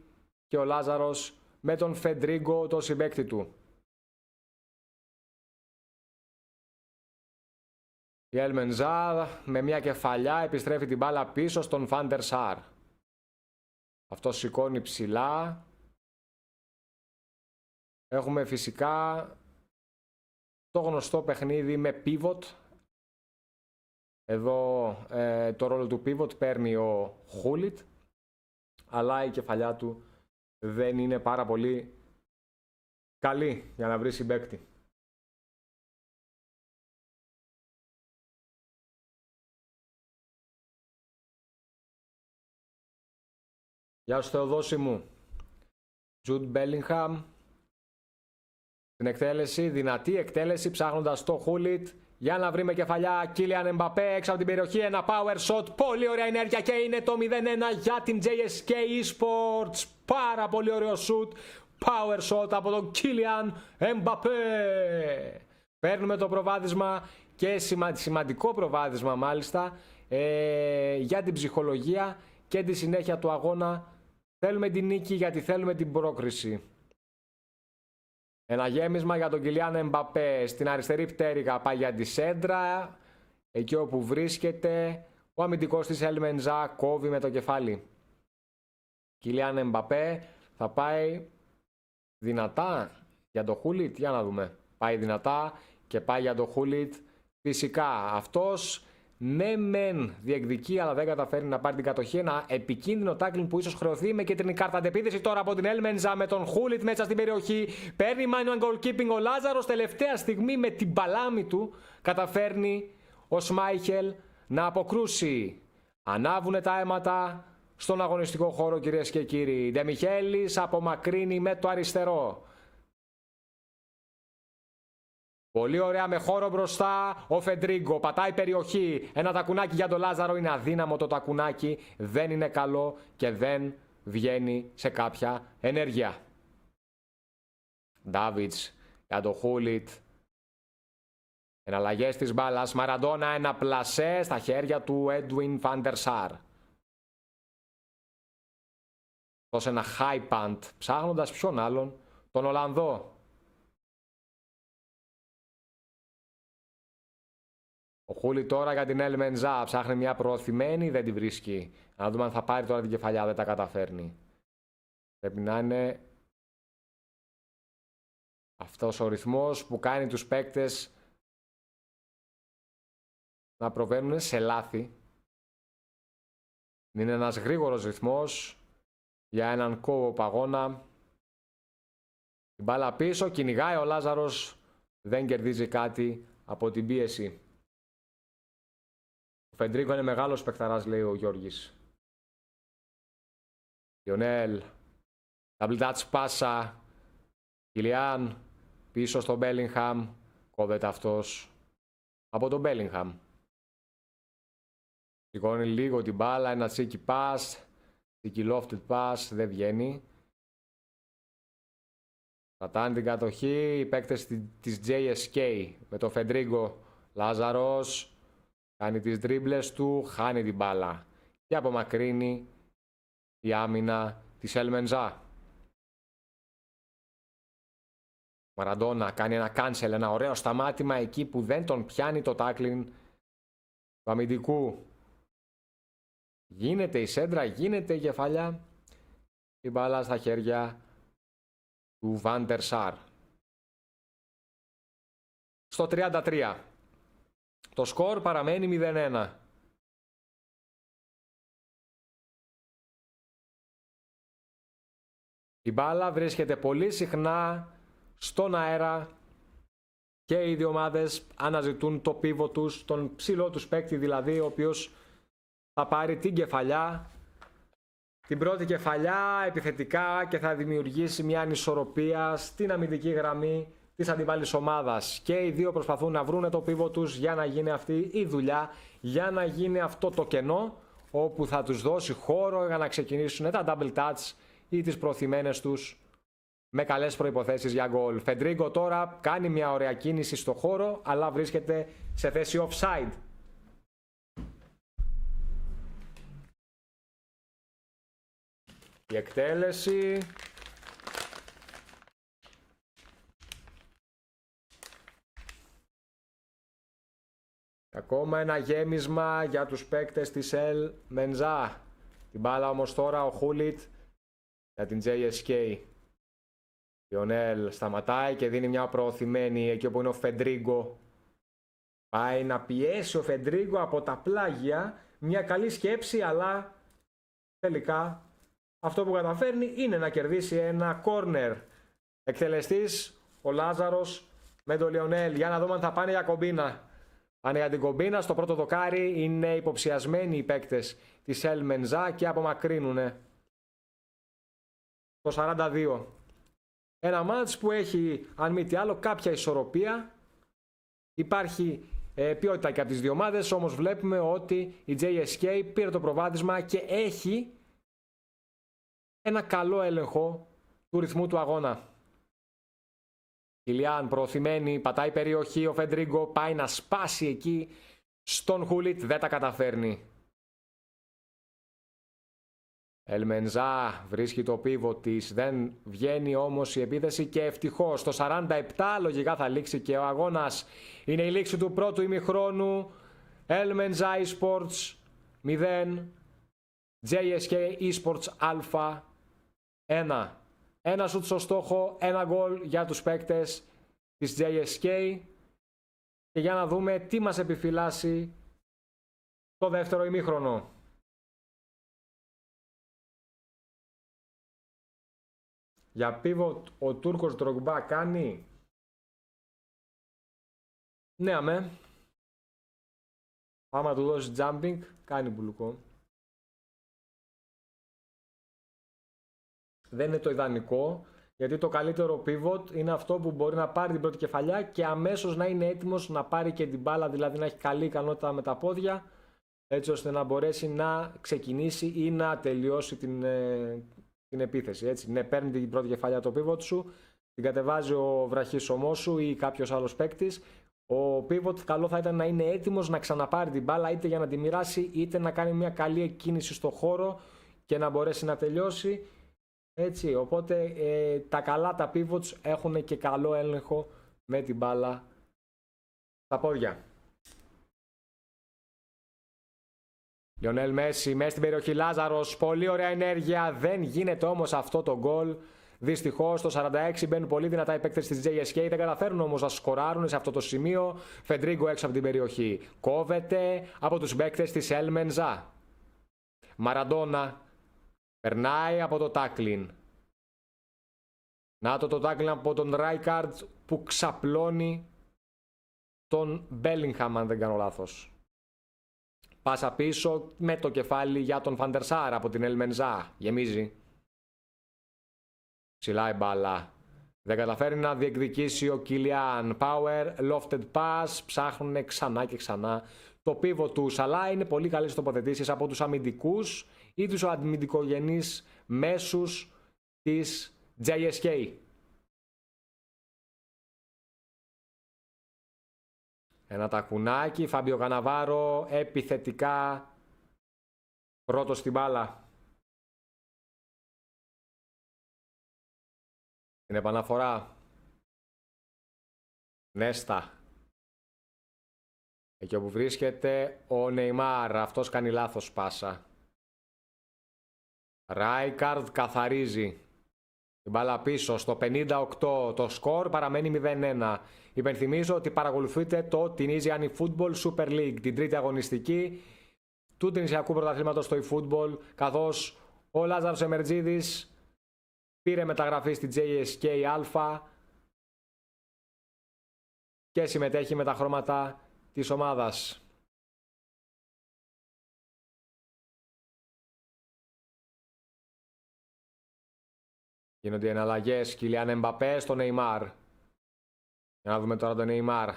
και ο Λάζαρος με τον Φεντρίγκο, το συμπαίκτη του. Η Elmenza με μια κεφαλιά επιστρέφει την μπάλα πίσω στον Van der Sar. Αυτό σηκώνει ψηλά. Έχουμε φυσικά το γνωστό παιχνίδι με pivot. Εδώ το ρόλο του pivot παίρνει ο Hulit, αλλά η κεφαλιά του δεν είναι πάρα πολύ καλή για να βρει συμπαίκτη. Γεια σου Θεοδόση μου. Jude Bellingham. Την εκτέλεση, δυνατή εκτέλεση ψάχνοντας το Hulit για να βρει με κεφαλιά Kylian Mbappé έξω από την περιοχή, ένα power shot, πολύ ωραία ενέργεια και είναι το 0-1 για την JSK Esports. Πάρα πολύ ωραίο shoot, power shot από τον Kylian Mbappé. Παίρνουμε το προβάδισμα και σημαντικό προβάδισμα μάλιστα για την ψυχολογία και τη συνέχεια του αγώνα. Θέλουμε την νίκη γιατί θέλουμε την πρόκριση. Ένα γέμισμα για τον Kylian Mbappé στην αριστερή πτέρυγα, πάει για τη σέντρα, εκεί όπου βρίσκεται ο αμυντικός της Elmenza, κόβει με το κεφάλι. Kylian Mbappé θα πάει δυνατά για το Hulit, για να δούμε. πάει δυνατά και πάει για το Χούλιτ. Φυσικά αυτός ναι μεν διεκδικεί, αλλά δεν καταφέρνει να πάρει την κατοχή. Ένα επικίνδυνο τάκλινγκ που ίσως χρεωθεί με κίτρινη κάρτα αντεπίθεση τώρα από την Έλμενζα με τον Χούλιτ μέσα στην περιοχή. Παίρνει manual goalkeeping ο Λάζαρος. Τελευταία στιγμή με την παλάμη του καταφέρνει ο Σμάιχελ να αποκρούσει. Ανάβουνε τα αίματα στον αγωνιστικό χώρο, κυρίες και κύριοι. Ντεμιχέλης απομακρύνει με το αριστερό. Πολύ ωραία με χώρο μπροστά. Ο Φεντρίγκο πατάει περιοχή. Ένα τακουνάκι για τον Λάζαρο. Είναι αδύναμο το τακουνάκι. Δεν είναι καλό και δεν βγαίνει σε κάποια ενέργεια. Ντάβιτς για το Χούλιτ. Εναλλαγές της μπάλας. Μαραντόνα, ένα πλασέ στα χέρια του Έντουιν Φάντερ Σάρ. Δώσε ένα high punt, ψάχνοντας ποιον άλλον, τον Ολλανδό. Ο Χούλι τώρα για την Έλμενζα, ψάχνει μια προωθημένη, δεν τη βρίσκει. Να δούμε αν θα πάρει τώρα την κεφαλιά, δεν τα καταφέρνει. Πρέπει να είναι αυτός ο ρυθμός που κάνει τους παίκτες να προβαίνουν σε λάθη. Είναι ένας γρήγορος ρυθμός για έναν κόβο αγώνα. Την μπάλα πίσω, κυνηγάει ο Λάζαρος, δεν κερδίζει κάτι από την πίεση. Ο Φεντρίκο είναι μεγάλος παιχταράς, λέει ο Γιώργης. Λιονέλ, double touch πάσα, Κιλιάν, πίσω στο Μπέλιγχαμ, κόβεται αυτός από τον Μπέλιγχαμ. Σηκώνει λίγο την μπάλα, ένα cheeky pass, cheeky lofted pass, δεν βγαίνει. Πατάνε την κατοχή οι παίκτες της JSK με το Φεντρίγκο. Λάζαρος κάνει τις δρίμπλες του, χάνει την μπάλα και απομακρύνει η άμυνα της Έλμενζα. Μαραντόνα κάνει ένα cancel, ένα ωραίο σταμάτημα εκεί που δεν τον πιάνει το tackling του αμυντικού. Γίνεται η σέντρα, γίνεται η κεφαλιά. Η μπάλα στα χέρια του Βάντερ Σάρ. Στο 33. Το σκορ παραμένει 0-1. Η μπάλα βρίσκεται πολύ συχνά στον αέρα και οι δύο ομάδες αναζητούν το πίβο τους, τον ψηλό τους παίκτη δηλαδή, ο οποίος θα πάρει την κεφαλιά, την πρώτη κεφαλιά επιθετικά και θα δημιουργήσει μια ανισορροπία στην αμυντική γραμμή της αντιπάλης ομάδας. Και οι δύο προσπαθούν να βρούνε το πίβο τους για να γίνει αυτή η δουλειά, για να γίνει αυτό το κενό όπου θα τους δώσει χώρο για να ξεκινήσουν τα double touch ή τις προωθημένες τους με καλές προϋποθέσεις για γκολ. Φεντρίγκο τώρα κάνει μια ωραία κίνηση στο χώρο, αλλά βρίσκεται σε θέση offside. Η εκτέλεση. Ακόμα ένα γέμισμα για τους παίκτες της Ελ Μενζά. Την μπάλα όμως τώρα ο Χούλιτ για την JSK. Λιονέλ σταματάει και δίνει μια προωθημένη εκεί όπου είναι ο Φεντρίγκο. Πάει να πιέσει ο Φεντρίγκο από τα πλάγια. Μια καλή σκέψη, αλλά τελικά αυτό που καταφέρνει είναι να κερδίσει ένα κόρνερ. Εκτελεστής ο Λάζαρος με τον Λιονέλ. Για να δούμε αν θα πάνε για κομπίνα. Πάνε για την κομπίνα. Στο πρώτο δοκάρι είναι υποψιασμένοι οι παίκτες της Ελ Μενζά και απομακρύνουνε. Το 42. Ένα μάτς που έχει, αν μη τι άλλο, κάποια ισορροπία. Υπάρχει ποιότητα και από τις δύο ομάδες, όμως βλέπουμε ότι η JSK πήρε το προβάδισμα και έχει ένα καλό έλεγχο του ρυθμού του αγώνα. Κιλιάν προωθημένη, πατάει περιοχή, ο Φεντρίγκο πάει να σπάσει εκεί στον Χούλιτ, δεν τα καταφέρνει. Ελμενζά βρίσκει το πίβο της, δεν βγαίνει όμως η επίθεση και ευτυχώς στο 47 λογικά θα λήξει και ο αγώνας. Είναι η λήξη του πρώτου ημιχρόνου. Ελμενζά Esports 0, JSK Esports Alpha 1. Ένα σουτ στο στόχο, ένα γκολ για τους παίκτες της JSK και για να δούμε τι μας επιφυλάσσει το δεύτερο ημίχρονο. Για pivot ο Τούρκος Ντρογκμπά κάνει. Ναι, αμέ. Άμα του δώσει jumping, κάνει μπουλουκό. Δεν είναι το ιδανικό, γιατί το καλύτερο pivot είναι αυτό που μπορεί να πάρει την πρώτη κεφαλιά και αμέσως να είναι έτοιμος να πάρει και την μπάλα, δηλαδή να έχει καλή ικανότητα με τα πόδια, έτσι ώστε να μπορέσει να ξεκινήσει ή να τελειώσει την επίθεση. Έτσι. Ναι, παίρνει την πρώτη κεφαλιά το pivot σου, την κατεβάζει ο βραχίσωμός σου ή κάποιος άλλος παίκτης. Ο pivot καλό θα ήταν να είναι έτοιμος να ξαναπάρει την μπάλα, είτε για να τη μοιράσει είτε να κάνει μια καλή εκκίνηση στο χώρο και να μπορέσει να τελειώσει. Έτσι, οπότε τα καλά τα pivots έχουν και καλό έλεγχο με την μπάλα στα πόδια. Λιονέλ Μέση μέσα στην περιοχή, Λάζαρος, πολύ ωραία ενέργεια, δεν γίνεται όμως αυτό το γκολ. Δυστυχώς το 46 μπαίνουν πολύ δυνατά οι παίκτες της JSK, δεν καταφέρνουν όμως να σκοράρουν σε αυτό το σημείο. Φεντρίγκο έξω από την περιοχή, κόβεται από τους παίκτες της Ελμενζά. Μαραντόνα περνάει από το τάκλιν. Να το τάκλιν από τον Ράικαρντ που ξαπλώνει τον Μπέλιγχαμ, αν δεν κάνω λάθος. Πάσα πίσω με το κεφάλι για τον Φαντερσάρ από την Ελμενζά. Γεμίζει. Ψηλά η μπάλα. Δεν καταφέρει να διεκδικήσει ο Κίλιαν. Power, lofted pass. Ψάχνουν ξανά και ξανά το pivot τους. Αλλά είναι πολύ καλές τοποθετήσεις από τους αμυντικούς ή τους αμυντικογενείς μέσους της JSK. Ένα τακουνάκι, Φάμπιο Καναβάρο επιθετικά πρώτος στην μπάλα. Την επαναφορά. Νέστα. Εκεί όπου βρίσκεται ο Νεϊμάρ, αυτός κάνει λάθος πάσα. Ράικαρντ καθαρίζει. Την μπάλα πίσω στο 58, το σκορ παραμένει 0-1. Υπενθυμίζω ότι παρακολουθείτε το Tunisian Football Super League, την τρίτη αγωνιστική του Τινησιακού Πρωταθλήματος στο eFootball, καθώς ο Λάζαρος Εμερτζίδης πήρε μεταγραφή στη JSK Α και συμμετέχει με τα χρώματα της ομάδας. Γίνονται οι εναλλαγές, Κιλιάν Εμπαπέ στο Νεϊμάρ. Για να δούμε τώρα τον Νεϊμάρ.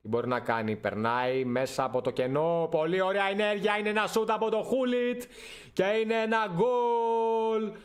Τι μπορεί να κάνει, περνάει μέσα από το κενό, πολύ ωραία ενέργεια, είναι ένα σούτ από το Χούλιτ και είναι ένα γκολ.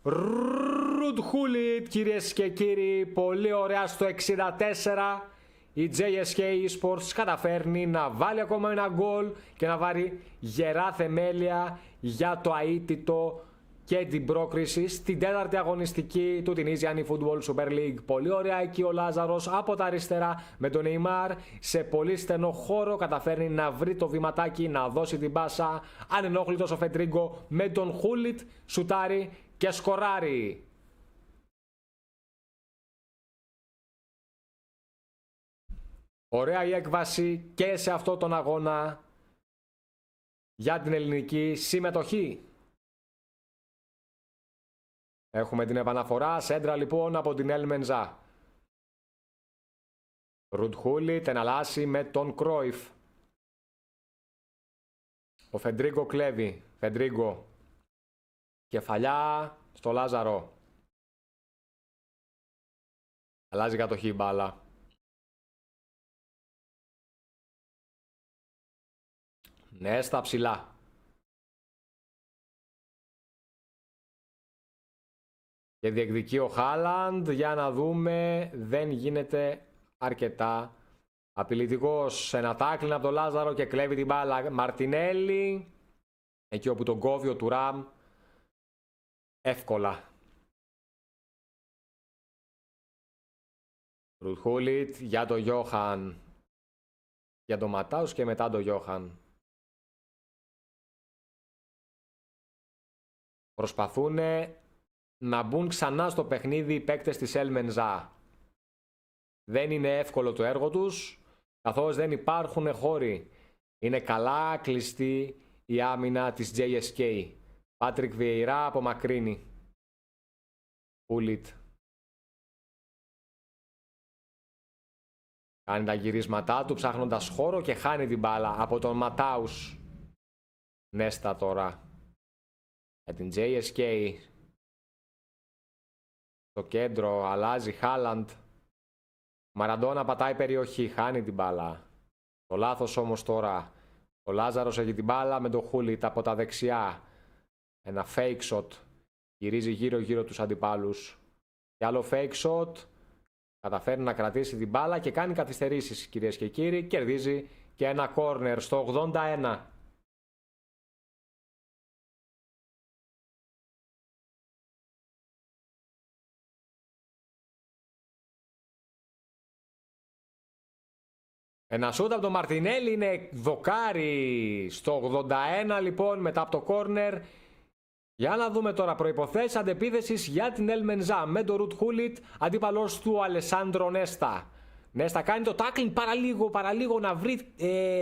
Ρουτ Χούλιτ, κυρίες και κύριοι, πολύ ωραία στο 64. Η JSK Esports καταφέρνει να βάλει ακόμα ένα γκολ και να βάλει γερά θεμέλια για το αίτητο και την πρόκριση στην τέταρτη αγωνιστική του Tunisian Football Super League. Πολύ ωραία εκεί ο Λάζαρος από τα αριστερά με τον Νεϊμάρ σε πολύ στενό χώρο. Καταφέρνει να βρει το βηματάκι, να δώσει την πάσα. Ανενόχλητος ο Φεντρίγκο με τον Χούλιτ, σουτάρει και σκοράρει. Ωραία η έκβαση και σε αυτό τον αγώνα για την ελληνική συμμετοχή. Έχουμε την επαναφορά, σέντρα λοιπόν από την Ελμενζά. Ρουτ Χούλιτ εναλλάσσει με τον Κρόιφ. Ο Φεντρίγκο κλέβει. Φεντρίγκο. Κεφαλιά στο Λάζαρο. Αλλάζει κατοχή η μπάλα. Ναι, στα ψηλά. Και διεκδικεί ο Χάλαντ, για να δούμε, δεν γίνεται αρκετά απειλητικός. Ένα τάκλιν από τον Λάζαρο και κλέβει την μπάλα. Μαρτινέλli, εκεί όπου τον κόβει ο Τουράμ, εύκολα. Ρουτχούλιτ για τον Γιώχαν, για τον Ματάους και μετά τον Γιώχαν. Προσπαθούν να μπουν ξανά στο παιχνίδι οι παίκτες της Ελμενζά. Δεν είναι εύκολο το έργο τους, καθώς δεν υπάρχουν χώροι. Είναι καλά κλειστή η άμυνα της JSK. Πάτρικ Βιεϊρά απομακρύνει. Πούλιτ. Κάνει τα γυρίσματά του ψάχνοντας χώρο και χάνει την μπάλα από τον Ματάους. Νέστα τώρα. Για την JSK. Στο κέντρο αλλάζει Χάλαντ. Μαραντόνα πατάει περιοχή, χάνει την μπάλα. Το λάθος όμως τώρα. Ο Λάζαρος έχει την μπάλα με τον Χούλιτ από τα δεξιά. Ένα fake shot. Γυρίζει γύρω-γύρω τους αντιπάλους. Και άλλο fake shot. Καταφέρνει να κρατήσει την μπάλα και κάνει καθυστερήσεις, κυρίες και κύριοι. Κερδίζει και ένα corner στο 81. Ένα σούτ από τον Μαρτινέλη είναι δοκάρι στο 81 λοιπόν μετά από το corner. Για να δούμε τώρα προϋποθέσεις αντεπίθεσης για την Ελμενζά με τον Ρουτ Χούλιτ, αντίπαλος του ο Αλεσάνδρο Νέστα. Νέστα κάνει το tackling παραλίγο να βρει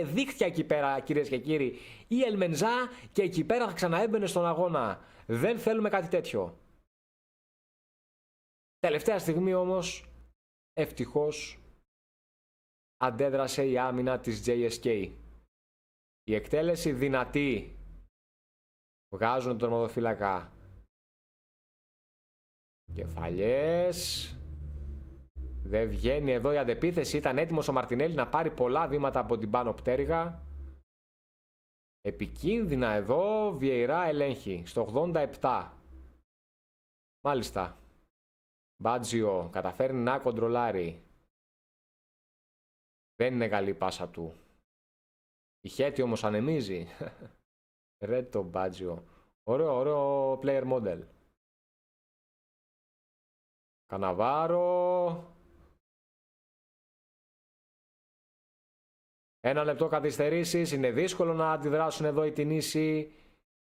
δίχτυα εκεί πέρα, κυρίες και κύριοι, η Ελμενζά, και εκεί πέρα θα ξαναέμπαινε στον αγώνα. Δεν θέλουμε κάτι τέτοιο. Τελευταία στιγμή όμως, ευτυχώς, αντέδρασε η άμυνα της JSK. Η εκτέλεση δυνατή. Βγάζουν τον τερματοφύλακα. Κεφαλιές. Δεν βγαίνει εδώ η αντεπίθεση. Ήταν έτοιμος ο Μαρτινέλη να πάρει πολλά βήματα από την πάνω πτέρυγα. Επικίνδυνα εδώ. Βιεϊρά ελέγχει στο 87. Μάλιστα. Μπάτζιο καταφέρνει να κοντρολάρει. Δεν είναι καλή πάσα του. Η Χέτη όμως ανεμίζει. Ρε το Μπάτζιο. Ωραίο player model. Καναβάρο. 1 λεπτό καθυστερήσεις. Είναι δύσκολο να αντιδράσουν εδώ οι Τινήσοι.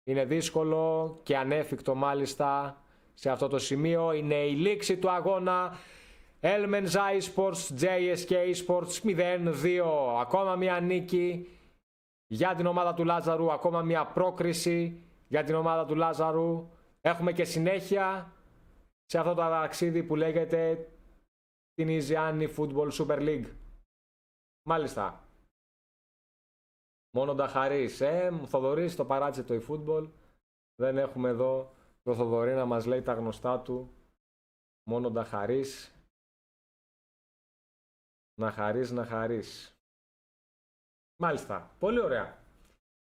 Είναι δύσκολο και ανέφικτο μάλιστα σε αυτό το σημείο. Είναι η λήξη του αγώνα. Elmenza Esports, JSK Esports 0-2. Ακόμα μια νίκη για την ομάδα του Λάζαρου. Ακόμα μια πρόκριση για την ομάδα του Λάζαρου. Έχουμε και συνέχεια σε αυτό το ταξίδι που λέγεται την Tunisian Football Super League. Μάλιστα. Μόνο Νταχαρίς. Θοδωρής το παράτησε το eFootball. Δεν έχουμε εδώ το Θοδωρή να μας λέει τα γνωστά του. Μόνο Νταχαρίς. Να χαρείς. Μάλιστα. Πολύ ωραία.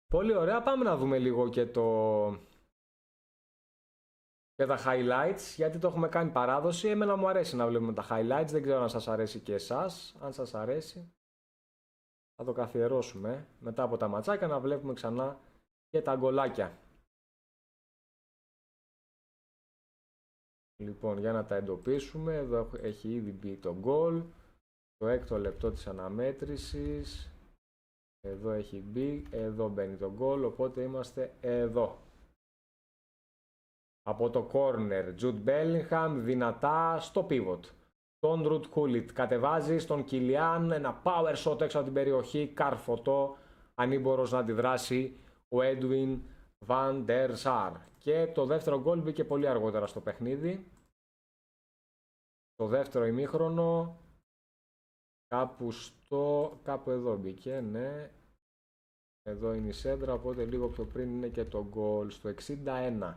Πολύ ωραία. Πάμε να δούμε λίγο και τα highlights, γιατί το έχουμε κάνει παράδοση. Εμένα μου αρέσει να βλέπουμε τα highlights. Δεν ξέρω αν σας αρέσει και εσάς. Αν σας αρέσει, θα το καθιερώσουμε μετά από τα ματσάκια να βλέπουμε ξανά και τα γκολάκια. Λοιπόν, για να τα εντοπίσουμε. Εδώ έχει ήδη μπει το γκολ. Το 6ο λεπτό της αναμέτρησης. Εδώ έχει μπει. Εδώ μπαίνει το γκολ. Οπότε είμαστε εδώ. Από το corner, Jude Bellingham δυνατά στο pivot. Τον Ρουτ Χούλιτ κατεβάζει στον Κιλιάν. Ένα power shot έξω από την περιοχή. Καρφωτό. Ανήμπορος να αντιδράσει ο Edwin Van der Sar. Και το δεύτερο γκολ μπήκε πολύ αργότερα στο παιχνίδι. Το δεύτερο ημίχρονο. Κάπου εδώ μπήκε, ναι. Εδώ είναι η σέντρα, οπότε λίγο πιο πριν είναι και το γκολ στο 61.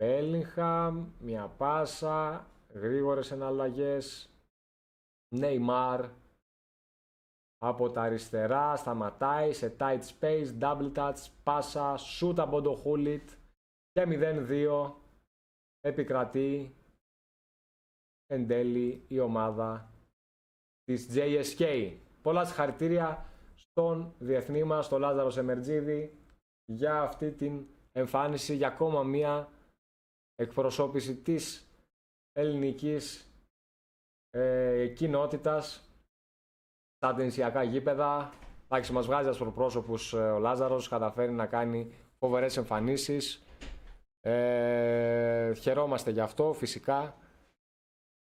Bellingham, μια πάσα, γρήγορες εναλλαγές. Neymar από τα αριστερά, σταματάει σε tight space, double touch, πάσα, shoot από το Χούλιτ και 0-2 επικρατεί εν τέλει η ομάδα της JSK. Πολλά συγχαρητήρια στον διεθνή μας, τον Λάζαρο Σεμερτζίδη, για αυτή την εμφάνιση, για ακόμα μία εκπροσώπηση της ελληνικής κοινότητας στα ταινισιακά γήπεδα. Εντάξει, μας βγάζει ασπροπρόσωπους ο Λάζαρος, καταφέρει να κάνει φοβερές εμφανίσεις. Χαιρόμαστε γι' αυτό φυσικά.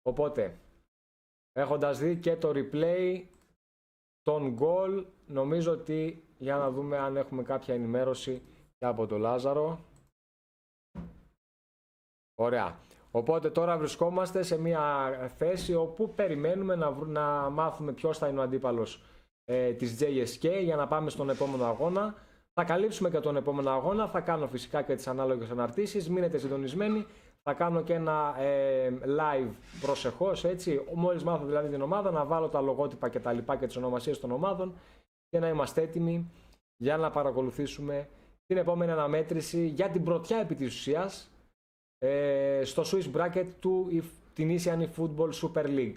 Οπότε, έχοντας δει και το replay των goal, νομίζω ότι για να δούμε αν έχουμε κάποια ενημέρωση και από τον Λάζαρο. Ωραία. Οπότε τώρα βρισκόμαστε σε μια θέση όπου περιμένουμε να μάθουμε ποιος θα είναι ο αντίπαλος της JSK για να πάμε στον επόμενο αγώνα. Θα καλύψουμε και τον επόμενο αγώνα, θα κάνω φυσικά και τις ανάλογες αναρτήσεις, μείνετε συντονισμένοι. Θα κάνω και ένα live προσεχώς, έτσι, μόλις μάθω δηλαδή την ομάδα, να βάλω τα λογότυπα και τα λοιπά και τις ονομασίες των ομάδων και να είμαστε έτοιμοι για να παρακολουθήσουμε την επόμενη αναμέτρηση για την πρωτιά επί της ουσίας στο Swiss Bracket του Tunisian Football Super League.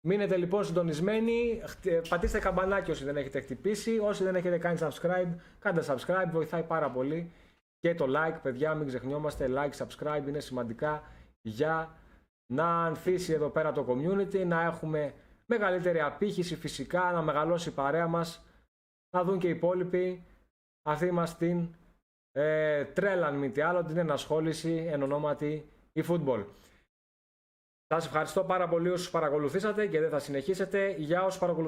Μείνετε λοιπόν συντονισμένοι, πατήστε καμπανάκι όσοι δεν έχετε χτυπήσει, όσοι δεν έχετε κάνει subscribe, κάντε subscribe, βοηθάει πάρα πολύ. Και το like, παιδιά, μην ξεχνιόμαστε, like, subscribe είναι σημαντικά για να ανθίσει εδώ πέρα το community, να έχουμε μεγαλύτερη απήχηση φυσικά, να μεγαλώσει η παρέα μας, να δουν και οι υπόλοιποι αυτή μας την τρέλα, μη τι άλλο, την ενασχόληση εν ονόματι eFootball. Σας ευχαριστώ πάρα πολύ όσους παρακολουθήσατε και δεν θα συνεχίσετε. Για όσους παρακολουθήσατε.